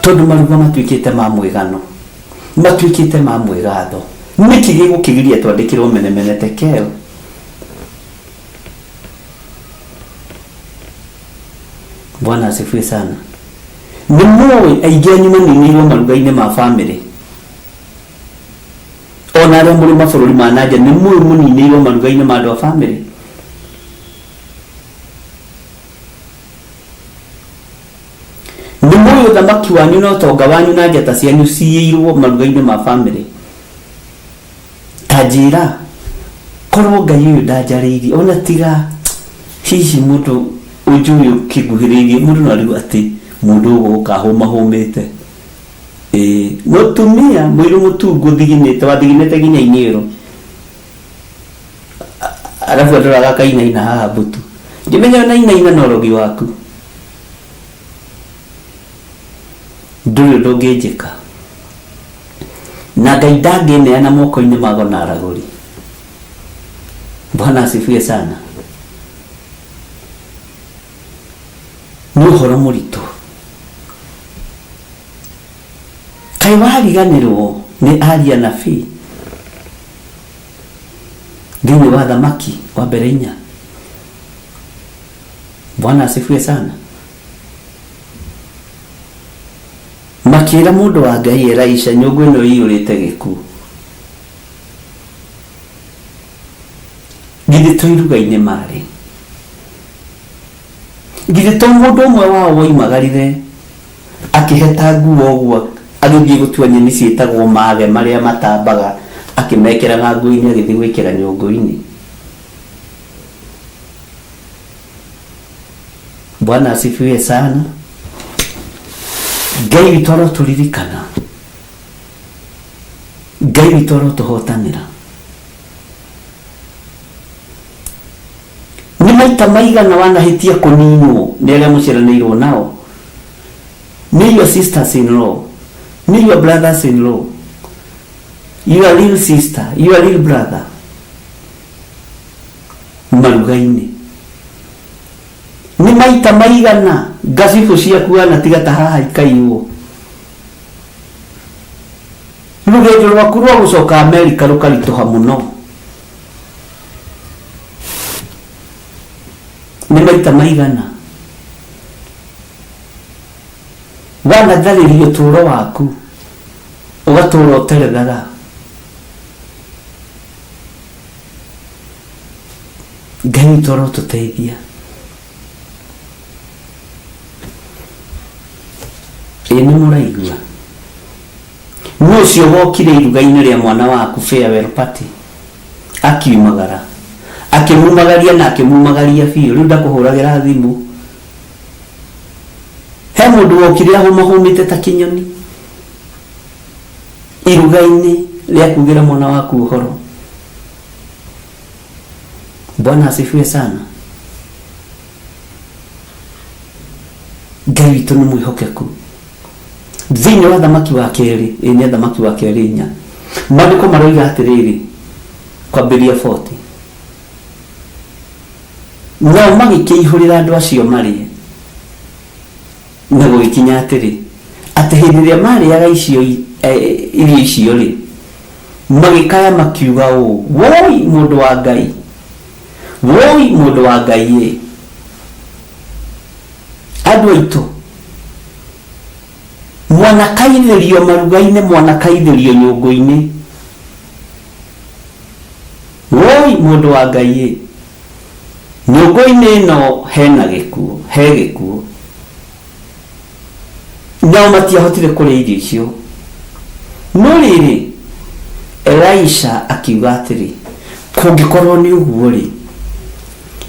Tondũ maruga matuĩkĩte ma mwĩgano. Matuĩkĩte ma mwĩgatho. Nĩkĩ gĩgũkĩgiria twandĩkĩrwo menemene tekel. Bwana asifiwe sana. Nĩ mũĩ aingĩ anyu manĩnĩirwo maruga-inĩ ma family. Ona arĩa mũrĩ mabũrũri ma nanja nĩ mũĩ mũninĩirwo maruga-inĩ ma andũ a family. Nĩ mũĩ ũthamaki wanyu na ũtonga wanyu na njata cianyu ciyĩirwo maruga-inĩ ma family. Ta njĩra korwo Ngai ũyũ ndanjarĩirie ona tiga hihi mũndũ ũnjũĩ kĩguhĩrĩirie mũndũ no arigu atĩ mũndũ ũgũka hũmahũmĩte. Mũtumia mũirũ mũtungu wathiginĩte nginya iniũrũ. Arabu ndoraga kainaina haha mbutu. Ngĩmenya nainaina na ũrogi waku. Ndũrĩ ndũngĩnjĩka. Na Ngai ndangĩneana moko-inĩ mago na aragũri. Bwana asifiwe sana. Nĩ ũhoro mũritũ. Kaĩ wariganĩrwo nĩ aria anabii thĩinĩ wa thamaki wa mbere 4. Bwana asifiwe sana. Makĩra mũndũ wa Ngai Elisha nyũngũ ĩno ĩiyũrĩte gĩkuũ. Githĩ to iruga-inĩ marĩ. Githĩ to mũndũ ũmwe wao woimagarire akĩheta nguo ũguo agĩthiĩ gũtua nyeni ciĩtagwo mage marĩa matambaga akĩmekĩraga nguo-inĩ agĩthiĩ gwĩkĩra nyũngũ-inĩ. Bwana asifiwe sana. Ngai witũ arotũririkana. Ngai witũ arotũhotanĩra. Nĩ maita maigana wanahitia kuninwo nĩ arĩa mũciaranĩirwo nao, nĩ your sisters in law, nĩ your brothers in law, your real sister, your real brother, maruga-inĩ. Nĩ maita maigana ngacibũ ciaku wanatiga ta haha ikaiywo, rũgendo rwaku rwa gũcoka Amerika rũkaritũha mũno. Nĩ maita maigana wanatharĩrio ũtũũro waku ũgatũũra ũterethaga. Ngai witũ arotũteithia. Ĩ nĩ mũraigua nĩ ũcio wokire iruga-inĩ rĩa mwana waku farewell party akiumagara akĩmumagaria na akĩmumagaria biũ, rĩu ndakũhũragĩra thimũ. He mũndũ wokire ahũmahũmĩte ta kĩnyoni iruga-inĩ rĩa kugĩra mwana waku ũhoro. Bwana asifiwe sana. Ngai witũ nĩ mwĩhokeku. Thĩinĩ wa thamaki wa kerĩ, nĩ thamaki wa kerĩ 4, maandĩko maroiga atĩrĩrĩ kwambĩrĩria 40, nao magĩkĩihũrĩra andũ acio marĩe, na gũgĩkinya atĩrĩ atĩ hĩndĩ ĩrĩa marĩaga irio icio rĩ, magĩkaya makiuga ũũ, woi mũndũ wa Ngai, woi mũndũ wa Ngai ĩ, andũ aitũ mwanakaithĩrio maruga-inĩ, mwanakaithĩrio nyũngũ-inĩ, woi mũndũ wa Ngai ĩ, nyũngũ-inĩ ĩno hena gĩkuũ, he gĩkuũ. Nao matiahotire kũrĩa irio icio. No rĩrĩ Elisha akiuga atĩrĩ, kũngĩkorwo nĩ ũguo rĩ,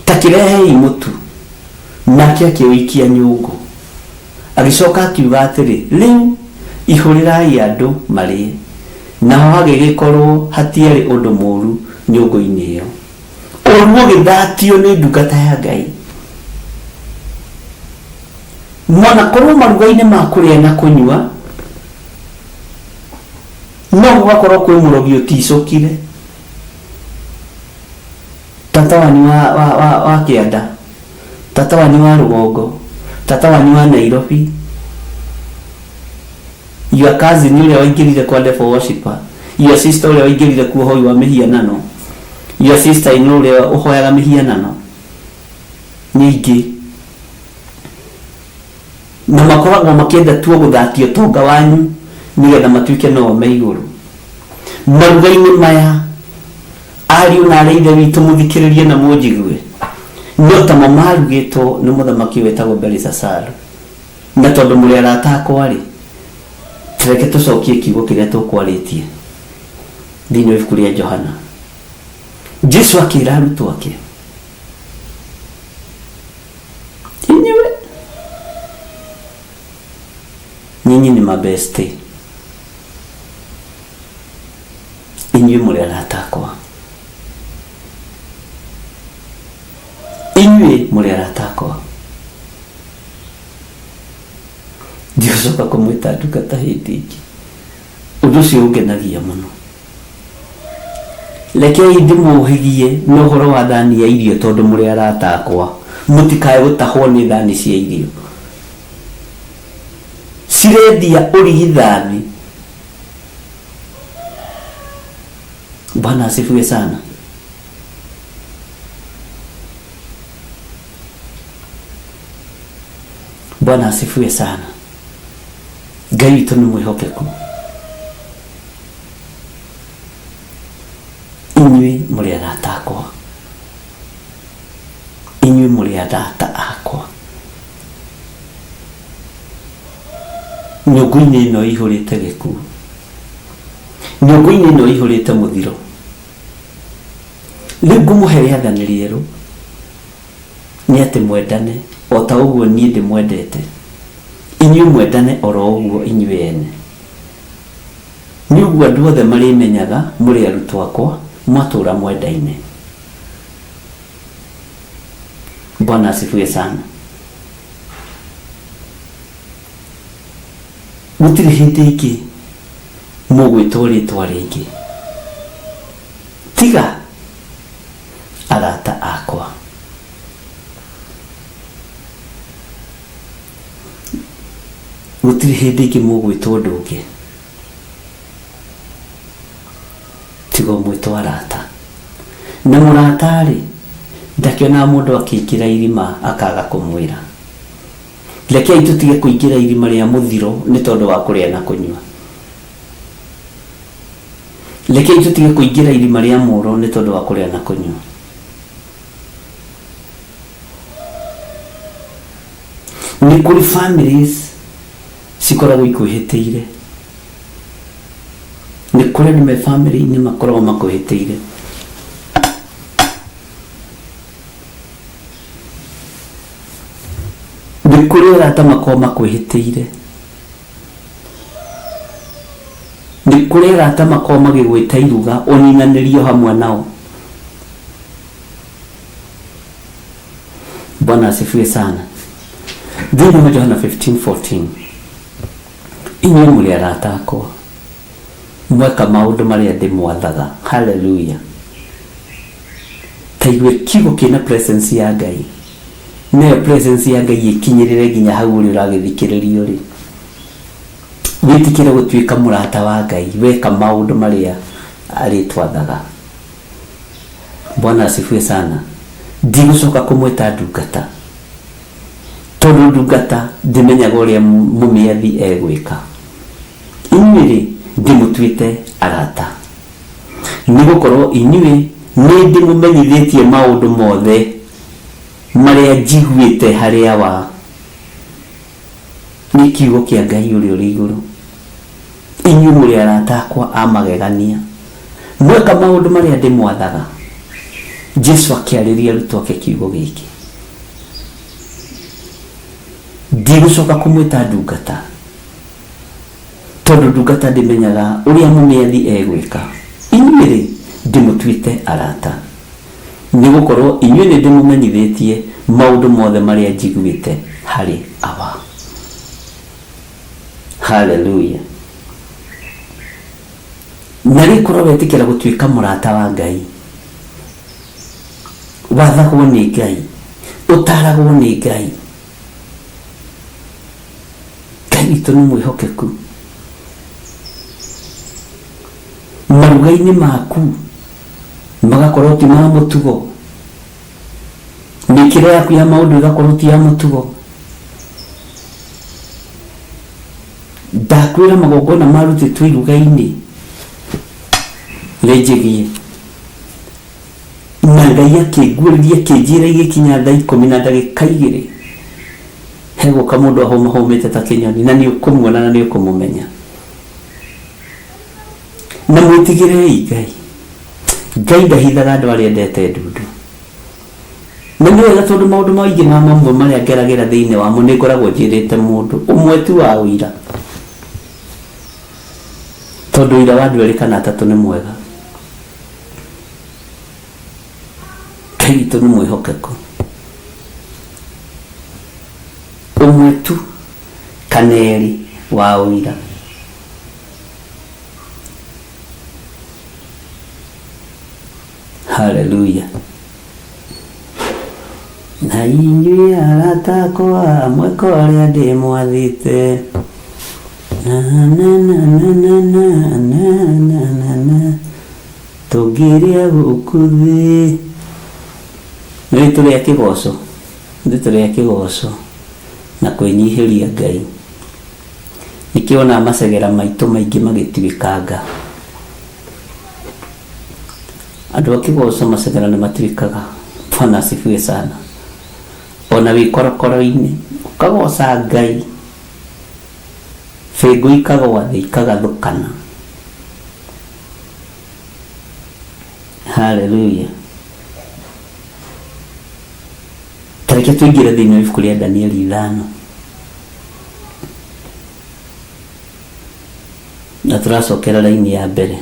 ta kĩrehei mũtu, nake akĩũikia nyũngũ. Agĩcoka akiuga atĩrĩ, rĩu ihũrĩrai andũ marĩe. Naho hagĩgĩkorwo hatiarĩ ũndũ mũũru nyũngũ-inĩ ĩyo. Ũruo gĩthatio nĩ ndungata ya Ngai. Mwanakorwo maruga-inĩ ma kũrĩa na kũnyua, no gũgakorwo kwĩ mũrogi ũticũkire. Tata wanyu wa Kĩanda, tata wanyu wa Rũgongo, tata wanyu wa Nairobi, your cousin ũrĩa waingĩrire kwa devil worshiper, your sister ũrĩa waingĩrire kwa ũhoi wa mĩhianano, your sister in ũrĩa ũhoyaga mĩhianano nyingĩ, na makoragwo makĩenda tu gũthakio tonga wanyu nĩgetha matuĩke no me igũrũ. Maruga-inĩ maya ariũ na arĩa ithe witũ mũthikĩrĩrie na mũnjigue, no ta marugĩtwo nĩ mũthamaki wetagwo Belishazaru. Na tondũ mũrĩ arata akwa rĩ, reke tũcokie kiugo kĩrĩa tũkwarĩtie thĩinĩ wa ibuku rĩa Johana. Jesu akĩra arutwo ake, inyuĩ nyinyi nĩ mabeste, inyuĩ mũrĩ arata akwa, inyuĩ mũrĩ arata akwa. Ndicoka kũmwĩta ndungata hĩndĩ ĩngĩ, ũndũ ũcio ũngenagia mũno. Rekei ndĩmũũhĩgie na ũhoro wa thani ya irio tondũ mũrĩ arata akwa, mũtikae gũtahwo nĩ thani cia irio. Cirendia ũrigithani. Bwana asifiwe sana. Bwana asifiwe sana. Ngai witũ nĩ mwĩhokeku. Inyuĩ mũrĩ arata akwa, inyuĩ mũrĩ arata akwa. Nyũngũ-inĩ ĩno ĩihũrĩte gĩkuũ, nyũngũ-inĩ ĩno ĩihũrĩte mũthiro. Rĩu ngũmũhe rĩathani rĩerũ, nĩ atĩ mwendane o ta ũguo niĩ ndĩmwendete. Inyuĩ mwendane oro ũguo inyuĩ ene. Nĩ ũguo andũ othe marĩmenyaga mũrĩ arutwo akwa, mwatũũra mwendaine. Bwana asifiwe sana. Gutiri hindi ingi mugwitwo ritwa ringi tiga arata akwa. Gutiri hindi ingi mugwitwo undu ungi tiga mwitwo arata. Na murata ri ndakiona mundu akiingira irima akaga kumwira rekei tutige kuingira irima ria muthiro ni tondu wa kuria na kunywa. Rekei tutige kuingira irima ria muro ni tondu wa kuria na kunywa. Ni kuri families sikoragwo ikuhitiire, ni kuri ni me family ni makoragwo makuhitiire. Kuri arata makoragwo makwihitiire, ni kuri arata makoragwo magigwita iruga uninanirio hamwe nao. Bwana asifiwe sana. Thĩinĩ wa Johana 15:14 inyuĩ mũrĩ arata akwa mweka maũndũ marĩa ndĩmwathaga. Hallelujah. Taigwe kiugo kĩna presence ya Ngai, ne presence ya Ngai ikinyirire nginya hau uri uragithikiririo ri. Witikire gutuika murata wa Ngai, weka maundu maria aritwathaga. Bwana asifiwe sana. Ndigucoka kumwita ndungata, tondu ndungata ndimenyaga uria mumiathi egwika. Inyuĩ ndimutuite arata nigukorwo inyuĩ ni ndimumenyithĩtie maundu mothe maria njiguĩte haria wa. Ni kiugo kia Ngai uri uri iguru. Inyuĩ mũrĩ arata akwa amagegania, mweka maundu maria ndimwathaga. Jesu akiarĩria arutwo ake kiugo gĩkĩ. Ndigũcoka kumwĩta ndungata, tondu ndungata ndimenyaga uria mumiathi egwika. Inyuĩ ndimutuite arata nigukorwo inyuĩ nĩ ndimumenyithĩtie maundu mothe maria njiguĩte hari awa. Hallelujah. Nari korwo wetikira gutuika murata wa Ngai, wathagwo nĩ Ngai, utaragwo nĩ Ngai. Ngai witũ nĩ mwĩhokeku. Maruga-inĩ maku magakorwo ti ma mũtugo, mĩkĩre yaku ya maũndũ ĩgakorwo ti ya mũtugo. Ndakwĩra magongona marutĩtwo iruga-inĩ rĩnjĩgie, na Ngai akĩngũrĩria akĩnjĩra igĩkinya thaa 10 na ndagĩka 2 hegũka mũndũ ahũmahũmĩte ta kĩnyoni, na nĩ ũkũmuona na nĩ ũkũmũmenya. Na mwĩtigĩrei Ngai. Ngai ndahithaga andũ arĩa endete ndundu. Na nĩ wega tondũ maũndũ maingĩ ma mamwe marĩa ngeragĩra thĩinĩ wamo nĩ ngoragwo njĩrĩte mũndũ ũmwe tu wa ũira, tondũ ũira wa andũ erĩ kana atatũ nĩ mwega. Ngai witũ nĩ mwĩhokeku. Ũmwe tu kana erĩ wa ũira. Hallelujah. Na inyuĩ arata akwa mweka ũrĩa ndĩmwathĩte. Tũngĩrĩa gũkũ thĩ. Nĩ tũrĩa kĩgoco, nĩ tũrĩa kĩgoco na kwĩnyihĩria Ngai. Nĩkĩona macegera maitũ maingĩ magĩtuĩkanga. Andũ a kĩgoco macegera nĩ matuĩkaga. Bwana asifiwe sana. Ona wĩ korokoro-inĩ ũkagoca Ngai, bengũ ikagwa thĩ ikagathũkana. Hallelujah. Tareke tuingĩre thĩinĩ wa ibuku rĩa Danieli 5 na turacokera raini ya mbere.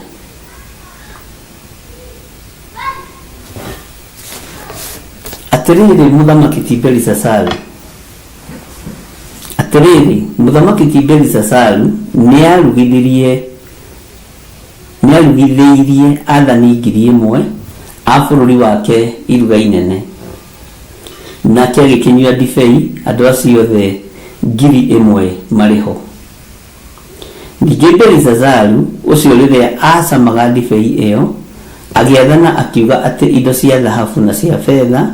Atiriri Muthamaki Tiberi Sasalu. Atiriri Muthamaki Tiberi Sasalu niarugithirie athani 1,000 a bũrũri wake iruga inene. Nake agĩkĩnyua ndibei andũ acio othe 1,000 marĩ ho. Ningĩ Belisazaru ũcio rĩrĩa acamaga ndibei ĩyo agĩathana akiuga atĩ indo cia thahabu na cia fedha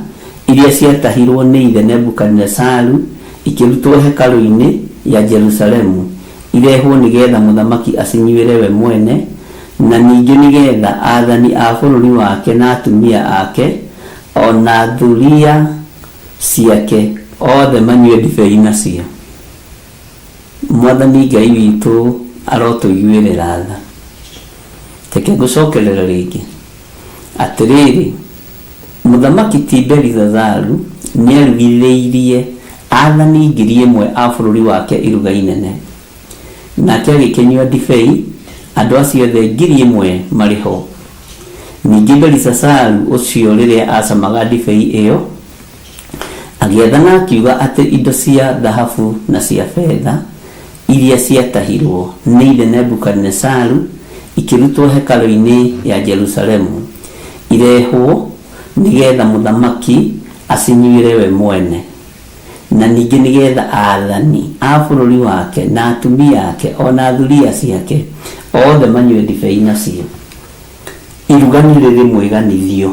iria ciatahirwo nĩ ithe Nebukadnezaru ikĩrutwo hekarũ-inĩ ya Jerusalemu irehwo nĩgetha mũthamaki acinyuĩre we mwene, na ningĩ nĩgetha athani a bũrũri wake na atumia ake ona thuria ciake othe manyue ndibei nacio. Mwathani Ngai witũ arotũiguĩrĩra tha. Teke ngũcokerera rĩngĩ. Atĩrĩrĩ, Mũthamaki Tiberi-Zazaru nĩarugithĩirie athani 1,000 a bũrũri wake iruga inene. Nake agĩkĩnyua ndibei andũ acio othe 1,000 marĩ ho. Ningĩ Belisazaru ũcio rĩrĩa acamaga ndibei ĩyo agĩathana akiuga atĩ indo cia thahabu na cia fedha iria ciatahirwo nĩ ithe Nebukadnezaru ikĩrutwo hekarũ-inĩ ya Jerusalemu irehwo nĩgetha mũthamaki acinyuĩre we mwene, na ningĩ nĩgetha athani a bũrũri wake na atumia ake ona thuria ciake othe manyue ndibei nacio. Irugani rĩrĩ mwĩganithio.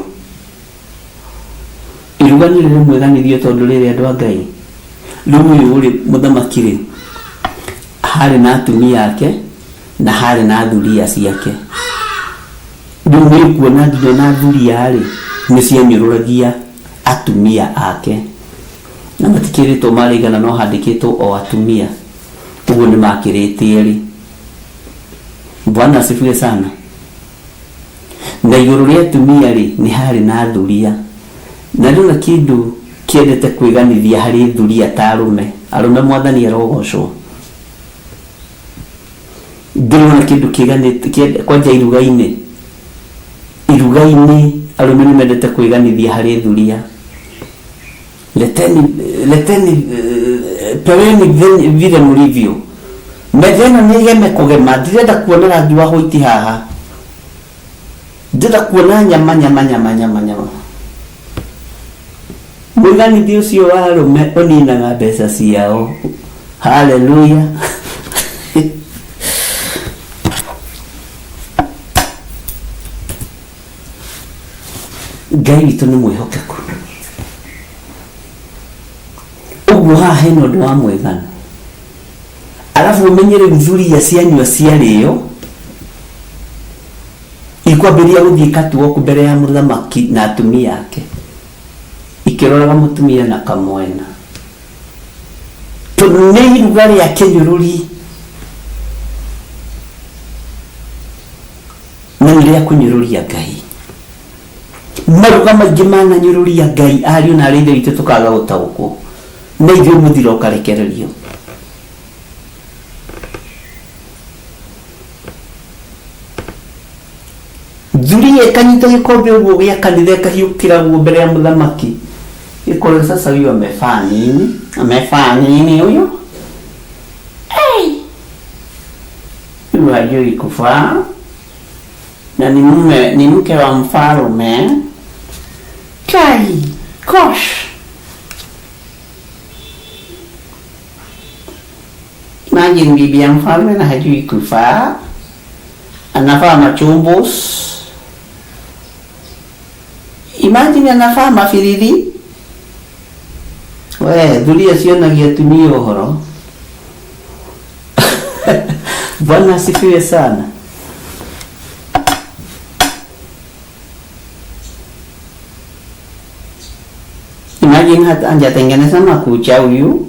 Irugani rĩrĩ mwĩganithio tondũ rĩrĩ andũ a Ngai rĩu ũyũ ũrĩ mũthamaki rĩ harĩ na atumia ake na harĩ na thuria ciake. Rĩu nĩ kuona nginya na thuria rĩ nĩ cianyũrũragia atumia ake, na matikĩrĩtwo marĩigana no handĩkĩtwo o atumia, ũguo nĩ makĩrĩtie rĩ. Bwana asifiwe sana. Na igũrũ rĩa atumia rĩ nĩ harĩ na thuria, na rĩu na kĩndũ kĩendete kwĩganithia harĩ thuria ta arũme Mwathani arogocwo. Ndĩrona kĩndũ kĩganĩte kwanja iruga-inĩ arũme nĩ mendete kwĩganithia harĩ thuria. Peweni vile mlivyo. Methena nĩgeme kũgema, ndirenda kuona rangi wa white haha, ndĩrenda kuona nyama. Mũiganithio ũcio wa arũme ũninaga mbeca ciao. Haleluya. Ngai witũ nĩ mwĩhokeku. Ũguo haha hena ũndũ wa mwĩgana. Alafu umenyere thuria cianyua ciarĩo ikwambĩrĩria gũthiĩ katuoku mbere ya mũthamaki na atumia ake ikĩroraga mũtumia na kamwena, tondũ nĩ iruga rĩa kĩnyũrũri na nĩ rĩa kũnyũrũria Ngai. Maruga maingĩ mananyũrũria Ngai ariũ na arĩ ithe witũ tũkaga gũtaũkwo na ithuĩ mũthiro ũkarekererio. Thuria ikanyita gĩkombe ũguo gĩa kanitha ĩkahiũkĩra guo mbere ya mũthamaki ĩkore sasa huyo amefanya nini huyo? Huyo hajui kufaa na ni mke wa mfalme. Kai kosh, imagine bibi ya mfalme na hajui kufaa, anafaa machumbos. Imagine anafaa mafiriri. We, thuria cionagia atumia ũhoro. Bwana asifiwe sana. Imagine hata hajatengeneza makucha huyu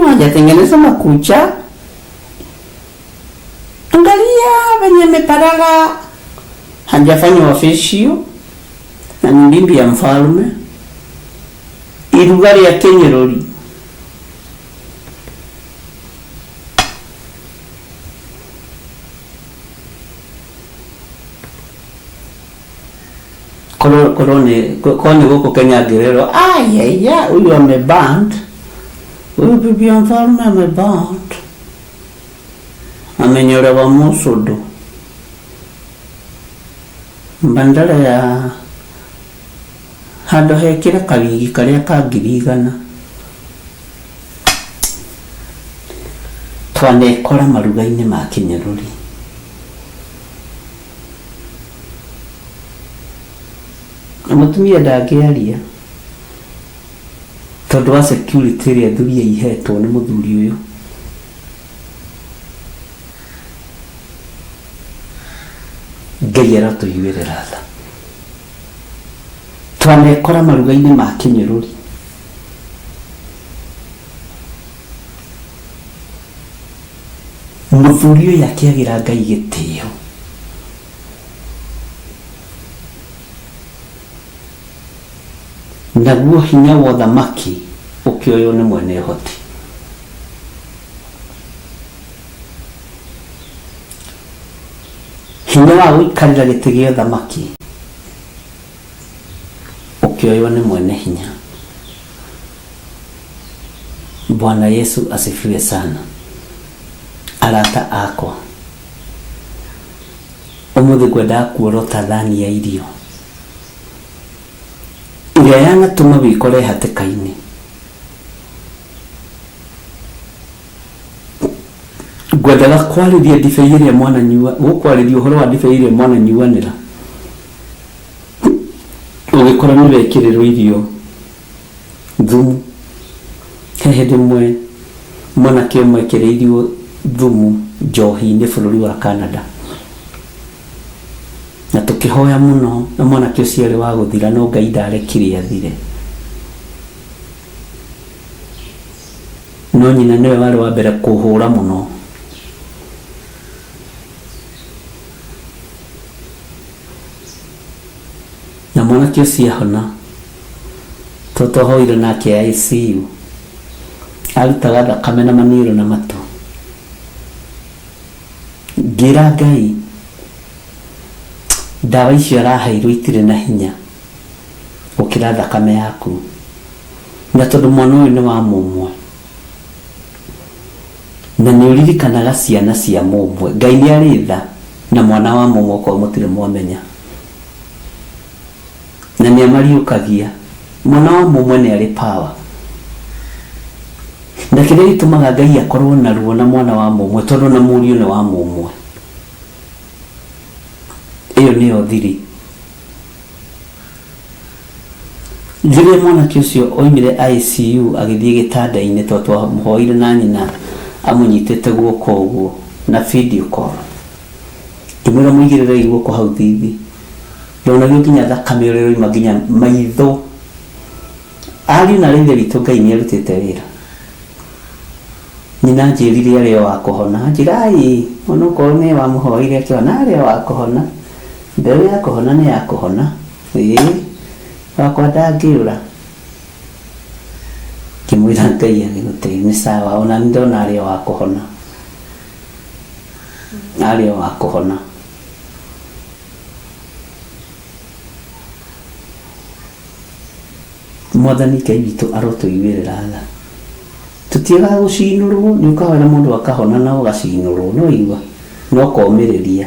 hajatengeneza makucha. Angalia venye ameparaga, hajafanya ofisio na ni bibi ya mfalme. Iruga rĩa kĩnyũrũri. kone goko Kenya Guerrero huyu ameband, huyu bibi mfalme ameband, amenyolewa musudu bandara ya hando hekira kawigi karia kangirigana twanekora maruga-inĩ ma Kĩnyarũri. Mũtumia ndangĩaria tondũ wa security ĩrĩa thuri ihetwo nĩ mũthuri ũyũ. Ngai aratũiguĩrĩra tha. Twanekora maruga-inĩ ma Kĩnyarũri. Mũthuri ũyũ akĩagĩra Ngai gĩtĩo. Naguo hinya wa thamaki ũkĩoywo nĩ mwene ũhoti. Hinya wa gũikarĩra gĩtĩ gĩa thamaki ũkĩoywo nĩ mwene hinya. Bwana Yesu asifiwe sana. Arata akwa, ũmũthĩ ngwenda kuorota thani ya irio ĩrĩa yanatũma wĩkore hatĩka-inĩ. Ngwendaga kwarĩria ndibei ĩrĩa mwananyua, gũkwarĩria ũhoro wa ndibei ĩrĩa mwananyuanĩra ũgĩkora nĩ wekĩrĩrwo irio thumu. He hĩndĩ ĩmwe mwanake ũmwe ekĩrĩirwo thumu njohi-inĩ bũrũri wa Canada, na tũkĩhoya mũno, na mwanake ũcio arĩ wa gũthira no Ngai ndarekire athire. No nyina nĩwe warĩ wa mbere kũhũra mũno. Na mwanake ũcio ahona, tũtũhoire nake ICU, arutaga thakame na maniũrũ na matũ. Ngĩra Ngai, ndawa icio araheirwo itirĩ na hinya gũkĩra thakame yaku, na tondũ mwana ũyũ nĩ wa mũmwe na nĩ ũririkanaga ciana cia mũmwe. Ngai nĩ arĩ tha na mwana wa mũmwe okorwo mũtirĩ mwamenya, na nĩ amariũkagia. Mwana wa mũmwe nĩ arĩ power, na kĩrĩa gĩtũmaga Ngai akorwo na ruo na mwana wa mũmwe tondũ na mũriũ nĩ wa mũmwe. Iyo nĩyo thiri. Rĩrĩa mwanake ũcio oimire ICU agĩthiĩ gĩtanda-inĩ tondũ twamũhoire na nyina amũnyitĩte guoko ũguo na video call, ngĩmwĩra mũigĩrĩre guoko hau thithi, ndonagio nginya thakame ũrĩa ĩroima nginya maitho. Ariũ na Ithe witũ Ngai nĩ arutĩte wĩra. Nyina njĩrire arĩ o wa kũhona, njĩra onokorwo nĩ wamũhoire akĩona arĩ o wa kũhona, mbeũ ya kũhona nĩ ya kũhona, wakwa ndangĩũra. Ngĩmwĩra Ngai agĩgũteithia, nĩ sawa, ona ndona arĩ o wa kũhona, arĩ o wa kũhona. Mwathani Ngai witũ arotũiguĩrĩra tha. Tũtiagaga gũcinũrwo, nĩ ũkahoera mũndũ akahona na ũgacinũrwo, no igua no komĩrĩria.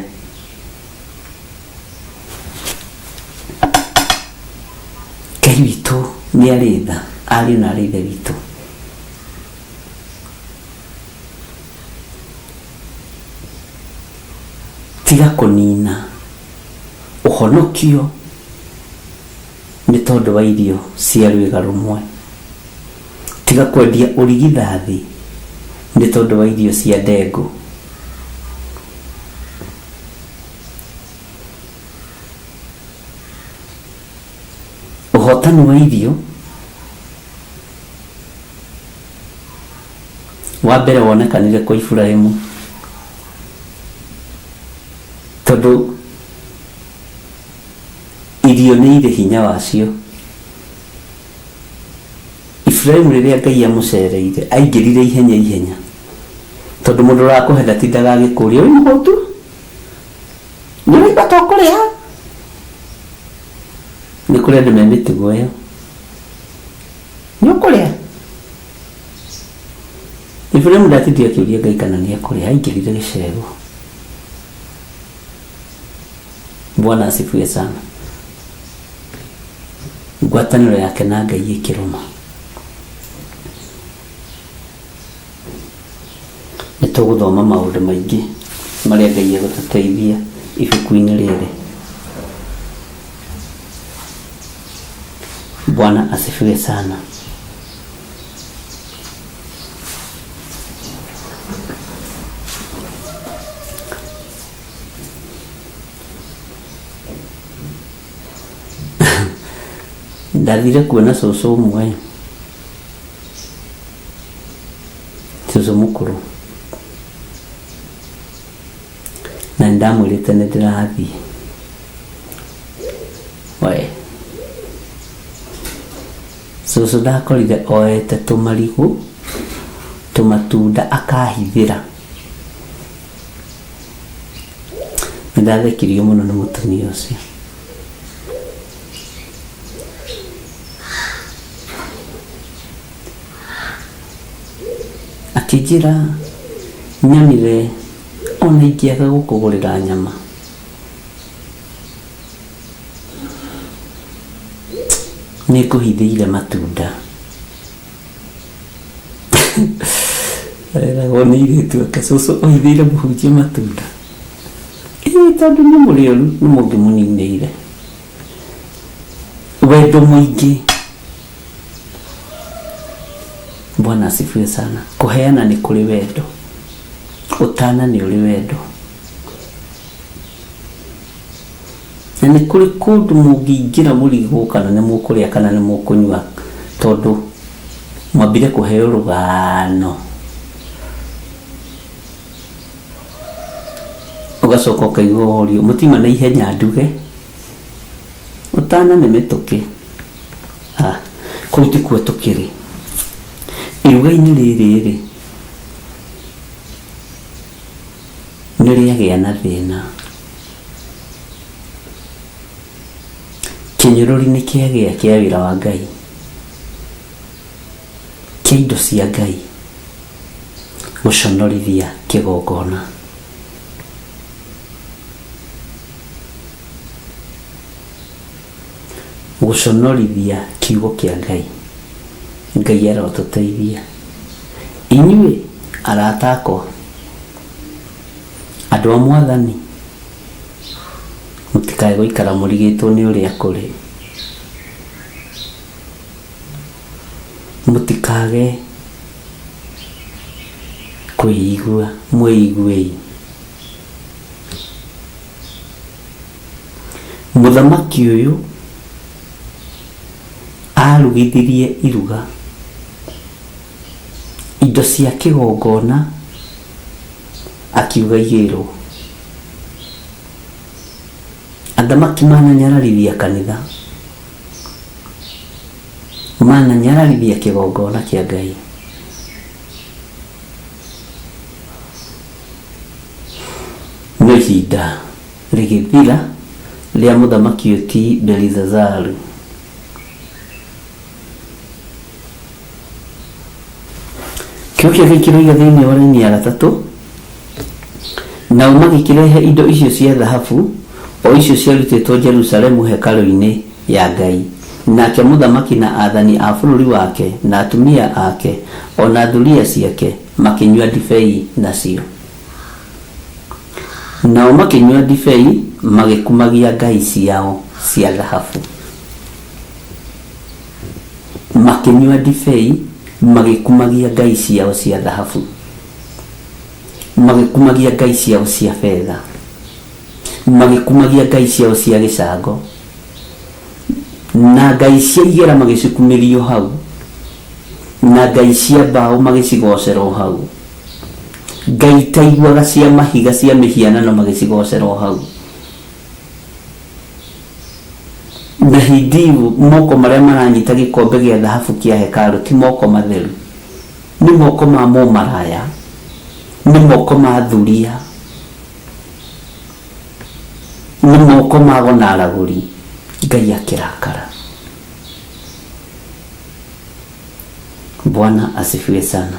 Ngai witũ nĩ arĩ tha, ariũ na arĩ Ithe witũ. Tiga kũnina ũhonokio nĩ tondũ wa irio cia rwĩga rũmwe. Tiga kwendia ũrigithathi nĩ tondũ wa irio cia ndengũ. Ũhotani wa irio wa mbere wonekanire kwa Iburahĩmu, tondũ irio nĩ irĩ hinya wacio. Iburahĩmu rĩrĩa Ngai amũcereire aingĩrire ihenya, tondũ mũndũ ũrakũhe ndatindaga agĩkũria, wĩ mũhũtu, nĩ ũraigua to kũrĩa, Nĩ kũrĩ andũ me mĩtugo ĩyo. Nĩ ũkũrĩa. Ibrahim ndatithia kĩũria Ngai kana nĩ akũrĩa, aingĩrire gĩcegũ. Bwana asifiwe sana. Ngwatanĩro yake na Ngai ĩkĩrũma. Nĩtũgũthoma maũndũ maingĩ marĩa Ngai egũtũteithia ibuku-inĩ rĩrĩ. Bwana asifiwe sana. Ndathire kuona cũcũ ũmwe, cũcũ mũkũrũ, na ndamwĩrĩte nĩ ndĩrathiĩ. Cũcũ ndakorire oete tũmarigũ, tũmatunda akahithĩra. Nĩndathekirio mũno nĩ mũtumia ũcio. Akĩnjĩra nyonire ona ingĩaga gũkũgũrĩra nyama, nĩngũhithĩire matunda. Eragwo nĩ irĩtu ake, cũcũ ũhithĩire mũhunjia matunda. Tondũ nĩ mũrĩoru, nĩ mũngĩmũninĩire. Wendo mũingĩ. Bwana asifiwe sana. Kũheana nĩ kũrĩ wendo. Ũtana nĩ ũrĩ wendo. Na nĩ kũrĩ kũndũ mũngĩingĩra mũrigwo kana nĩ mũkũrĩa kana nĩ mũkũnyua, tondũ mwambire kũheo rũgano. Ũgacoka ũkaigua ũhorio. Mũtima na ihenya nduge. Ũtana nĩ mĩtũkĩ. Kũu tikuo tũkĩrĩ. Iruga-inĩ rĩrĩ nĩ rĩagĩa na thĩna. Kĩnyũrũri nĩ kĩagĩa kĩa wĩra wa Ngai, kĩa indo cia Ngai, gũconorithia kĩgongona. Gũconorithia kiugo kĩa Ngai. Ngai arotũteithia. Inyuĩ arata akwa, andũ a Mwathani, mũtikae gũikara mũrigĩtwo nĩ ũrĩa kũrĩ. Mũtikage kwĩigua, mwĩiguei. Mũthamaki ũyũ arugithirie iruga, indo cia kĩgongona akiuga igĩrwo. Athamaki mananyararithia kanitha, mananyararithia kĩgongona kĩa Ngai. No ihinda rĩgĩthira rĩa mũthamaki ũyũ ti Belshazaru. Kĩokia gĩkĩroiga thĩinĩ wa raini ya gatatũ, nao magĩkĩrehe indo icio cia thahabu, o icio ciarutĩtwo Jerusalemu hekarũ-inĩ ya Ngai. Nake mũthamaki na athani a bũrũri wake na atumia ake ona thuriya ciake makĩnyua ndibei nacio. Nao makĩnyua ndibei magĩkumagia ngai ciao cia thahabu. Makĩnyua ndibei magĩkumagia ngai ciao cia thahabu, magĩkumagia ngai ciao cia fedha, magĩkumagia ngai ciao cia gĩcango, na ngai cia igera magĩcikumĩrio hau, na ngai cia mbaũ magĩcigocerwo hau, ngai taiguaga cia mahiga cia mĩhianano magĩcigocerwo hau. Na hindi moko marĩa maranyita gĩkombe gĩa thahabu kĩa hekarũ ti moko matheru, nĩ moko ma mũmaraya, nĩ moko ma thuria, nĩ moko ma gonaragũri. Ngai akirakara. Bwana asifiwe sana.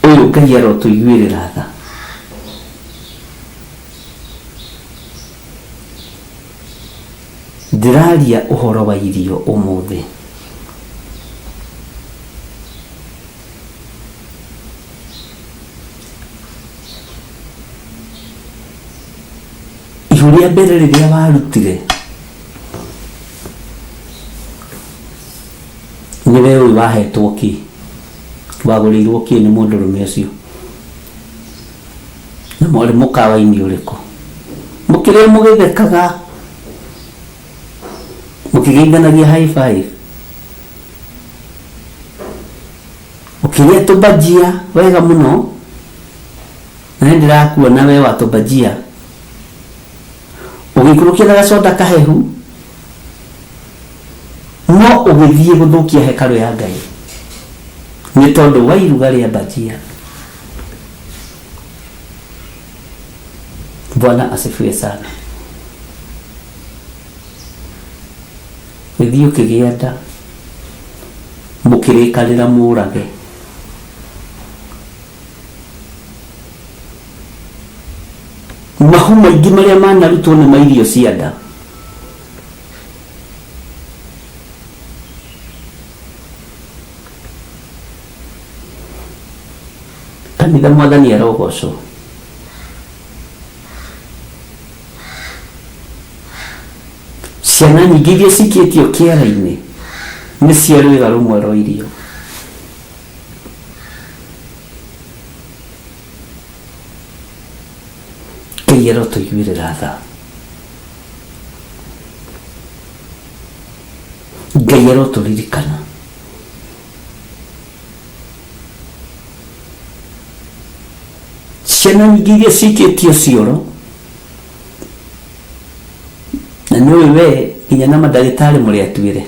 Uyu Ngai arotuiguirira tha. Ndiraria uhoro wa irio umuthi. Ihuria mbere riria warutire niwe uyu wahetwo ki, wagurirwo ki ni mundurume ucio, na mwari mukawa-ini uriku mukiria mugithekaga mukigeithanagia high five, ukiria tubajia wega muno, na ndirakuona we watubajia ugikurukia na gacoda kahehu, no ugithie guthukia hekalu ya Ngai ni tondu wa iruga ria bajia. Bwana asifiwe sana. Withio kigienda mukirikanira murage, mahu maingi maria manarutwo ni mairio cia nda. Kanitha Mwathani arogocwo. Ciana nyingĩ iria cikĩtio kĩara-inĩ nĩ cia rwĩga rũmwe rwa irio. Ngai arotũiguĩrĩra tha. Ngai arotũririkana. Ciana nyingĩ iria cikĩtio cioro, na nĩwe we nginya na mandagĩtarĩ mũrĩ atuĩre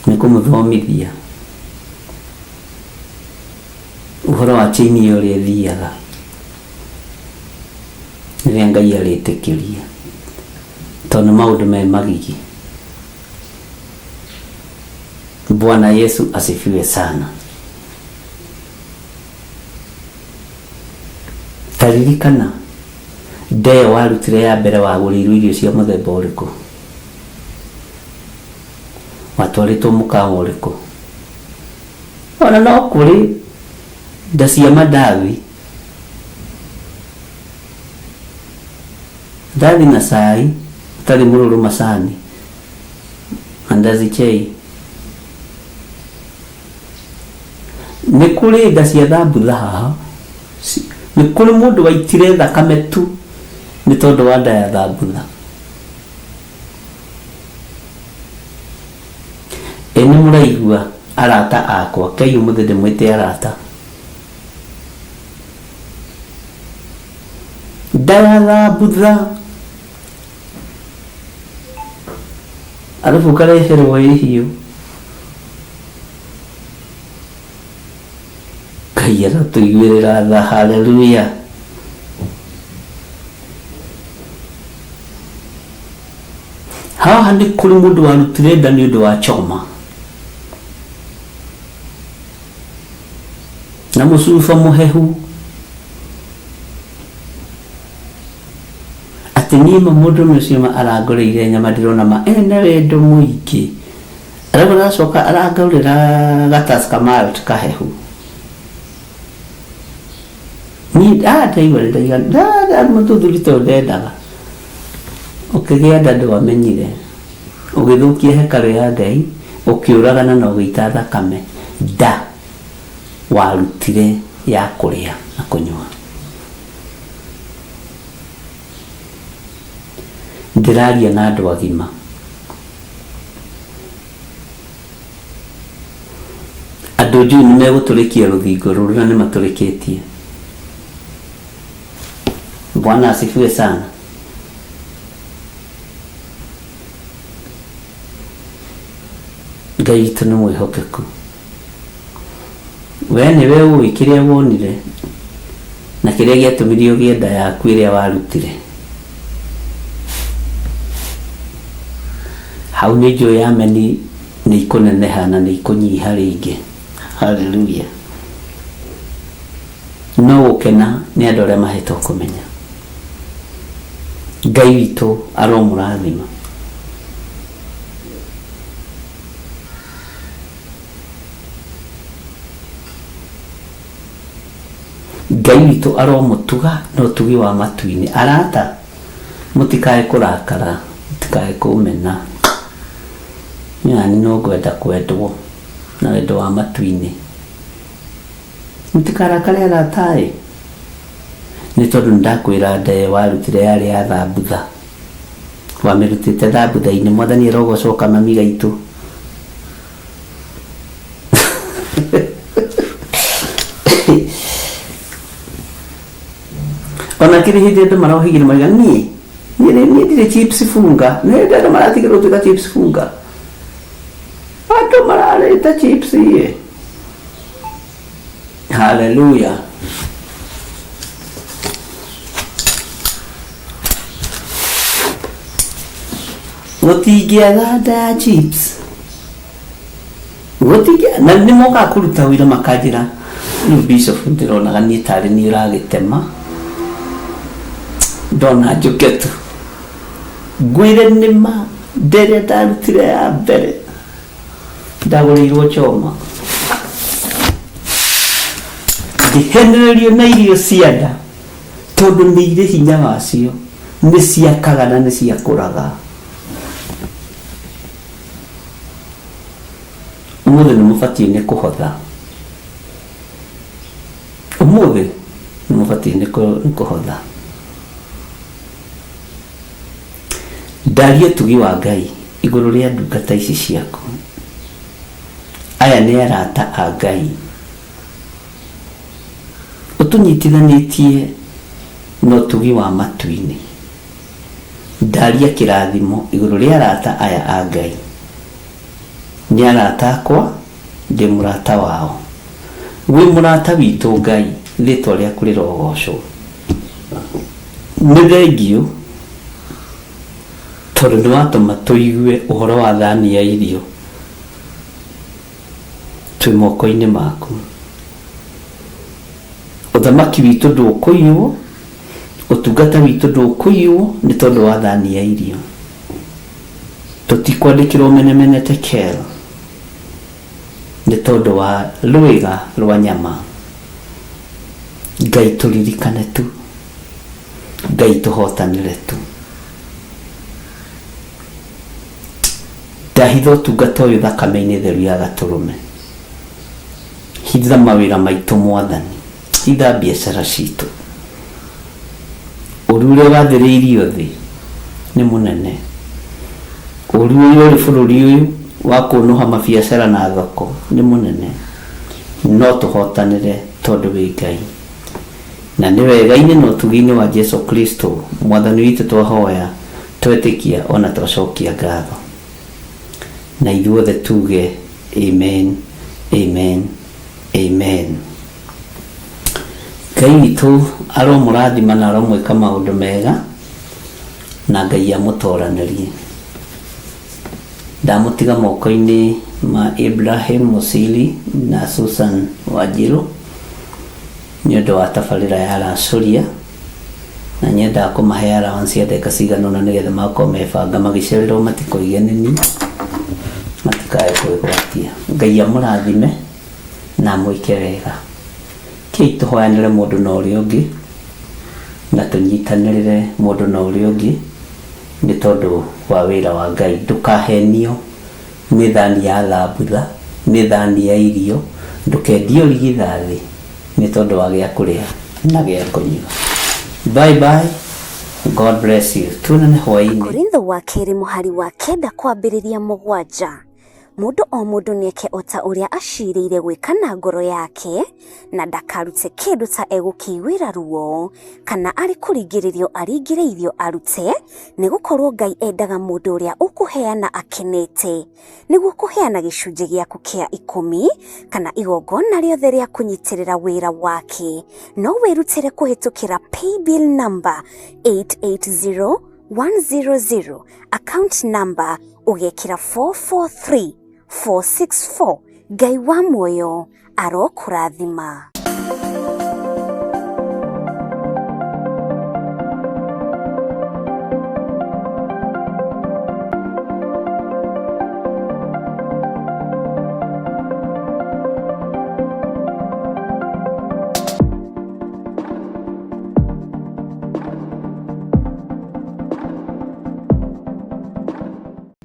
nĩ kũmũthomithia ũhoro wa chaini ĩyo ũrĩa ĩthiaga rĩrĩa Ngai arĩtĩkĩria, tondũ maũndũ me magigi. Bwana Yesu asifiwe sana. Taririkana ndeyo warutire ya mbere wagũrĩirwo irio cia mũthemba ũrĩkũ, watwarĩtwo mũkawa ũrĩkũ. Ona no kũrĩ nda cia mandathi, ndathi na cai ũtarĩ mũrũrũ macani, mandazi chai. Nĩ kũrĩ nda cia thambutha haha, nĩ kũrĩ mũndũ waitire thakame tu nĩ tondũ wa nda ya thambutha. Nĩ mũraigua arata akwa, Ngai ũmũthĩ ndĩmwĩte arata. Nda ya thambutha arabu kareherwo ihiũ. Ngai arotũiguĩrĩra tha. Haleluya. Haha nĩ kũrĩ mũndũ warutire nda nĩ ũndũ wa choma na mũcuba mũhehu, atĩ niĩ mũndũ ũcio arangũrĩire nyama ndĩrona ma ena wendo mũingĩ, arabu aracoka arangũrĩra gataska malt kahehu. Ni ndaigua mũthuthuri tondũ ndendaga, ũkĩgĩa nda ndwamenyire, ũgĩthũkia hekalu ya Ngai, ũkĩũragana na ũgĩita thakame. Nda warutire ya kũrĩa na kũnyua. Ndĩraria na andũ agima. Andũ njui nĩ megũtũrĩkia rũthingo rũrũ na nĩ matũrĩkĩtie. Bwana asifiwe sana. Ngai witũ nĩ mwĩhokeku. We nĩwe ũĩ kĩrĩa wonire na kiria giatumirio gienda yaku iria warutire hau ni njũĩ ya meni nĩ ikũneneha na nĩ ikũnyiha rĩngĩ. Haleluya. No gũkena nĩ andũ arĩa mahetwo kũmenya Ngai witũ aromũrathima. Ngai witũ aromũtuga na ũtugi wa matu-inĩ. Arata, mũtikae kũrakara, mũtikae kũmena. Yani no ngwenda kwendwo na wendo wa matu-inĩ. Mũtikarakare arataĩ, nĩ tondũ nĩndakwĩra nde warutire yarĩ ya thambutha, wamĩrutĩte thambutha-inĩ. Mwathani arogocoka mami gaitũ. Ona kiri hindi andũ marohigire maiga niĩ ndirĩ chips funga, nĩ andũ maratigĩrwo tuĩka chips funga. Andũ mararĩte chips iye. Haleluya. Gũtingĩaga nda ya chips, gũtingĩaga. Na nĩ moka kũruta wĩra makanjĩra rĩu Bishop ndĩronaga niĩ tarĩ niĩ ũragĩtema. Ndona njũke tu ngwĩre nĩma ndĩrĩa ndarutire ya mbere ndagũrĩirwo choma, ndihenererio na irio cia nda tondũ nĩ irĩ hinya wacio, nĩ ciakaga na nĩ ciakũraga. Ũmũthĩ nĩ mũbatiĩ nĩ kũhotha, ũmũthĩ nĩ mũbatiĩ nĩ kũhotha. Ndaria ũtugi wa Ngai igũrũ rĩa ndungata ici ciaku. Aya nĩ arata a Ngai, ũtũnyitithanĩtie na ũtugi wa matu-inĩ. Ndaria kĩrathimo igũrũ rĩa arata aya a Ngai. Nĩ arata akwa, ndĩ mũrata wao. Wĩ mũrata witũ Ngai, rĩtwa rĩaku rĩrogocwo. Nĩ thengio tondũ nĩ watũma tũigue ũhoro wa thani ya irio twĩ moko-inĩ maku. Ũthamaki witũ ndũkũiywo, ũtungata witũ ndũkũiywo nĩ tondũ wa thani ya irio. Tũtikwandĩkĩrwo menemene tekel nĩ tondũ wa rwĩga rwa nyama. Ngai tũririkane tu, Ngai tũhotanĩre tu. Ndahitha ũtungata ũyũ thakame-inĩ theru ya Gatũrũme. Hitha mawĩra maitũ Mwathani, hitha biacara citũ. Ũru ũrĩa wathĩrĩirio thĩ nĩ mũnene. Ũru ũrĩa ũrĩ bũrũri ũyũ wa kũnũha mabiacara na thoko nĩ mũnene. No tũhotanĩre tondũ wĩ Ngai. Na nĩ wega-inĩ na ũtugi-inĩ wa Jesu Kristo Mwathani witũ twahoya, twetĩkia ona twacokia ngatho. Na ithuothe tuge amen, amen, amen. Ngai witũ aromũrathima na aromwĩka maũndũ mega, na Ngai amũtoranĩrie. Ndamũtiga moko-inĩ ma Ibrahim Musili na Susan Wanjiru nĩ ũndũ wa tabarĩra ya Racũria, na nyendaga kũmahe allowance ya ndeka cigana ũna nĩgetha makorwo mebanga magĩcererwo matikoige nĩ niĩ, matikae kwĩgwatia. Ngai amũrathime na amwĩke wega. Kĩi tũhoyanĩre mũndũ na ũrĩa ũngĩ na tũnyitanĩrĩre mũndũ na ũrĩa ũngĩ nĩ tondũ wa wĩra wa Ngai. Ndũkahenio nĩ thani ya thambutha, nĩ thani ya irio. Ndũkendio rigithathi nĩ tondũ wa gĩa kũrĩa na gĩa kũnyua. Bye bye. God bless you. Tuonane hwaĩ-inĩ. Korintho wa kerĩ mũhari wa 9 kwambĩrĩria 7. Mundu o mundu nieke ota uria aciriire gwika na ngoro yake na ndakarute kindu ta egukiwira ruo kana ari kuringiririo aringiririo arute nigukorwo Ngai endaga mundu uria ukuheana akenete niguo kuheana gicunje giaku kia 10 kana igongona riothe ria kunyitirira wira wake no wirutire kuhitukira paybill number 880100 account number ugekira 443464 Ngai wa muoyo arokurathima.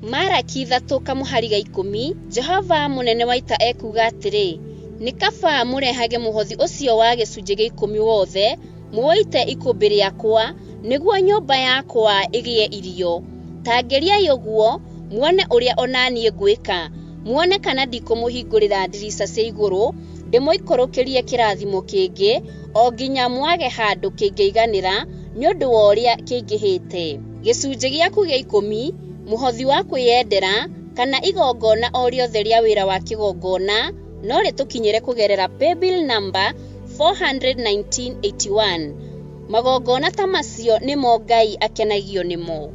Maraki 3 kamuhari ga 10 Jehova munene wa ita ekuga atiri ni kaba murehage muhothi ucio wa gicunje gia 10 wothe muoite ikumbi riakwa niguo nyumba yakwa igie irio tangeriai uguo muone uria onanie gwika muone kana ndikumuhingurira ndirisa cia iguru ndimoikorokerie kirathimo kingi o nginya mwage handu kingeiganira ni undu wa uria kingihite gicunje giaku gia 10 muhothi wa kwiyendera kana igongona o riothe ria wira wa kigongona no ritukinyire kugerera paybill number 41981 magongona ta macio nimo Ngai akenagio nimo.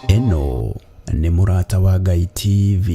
Eno ni Murata wa Ngai TV.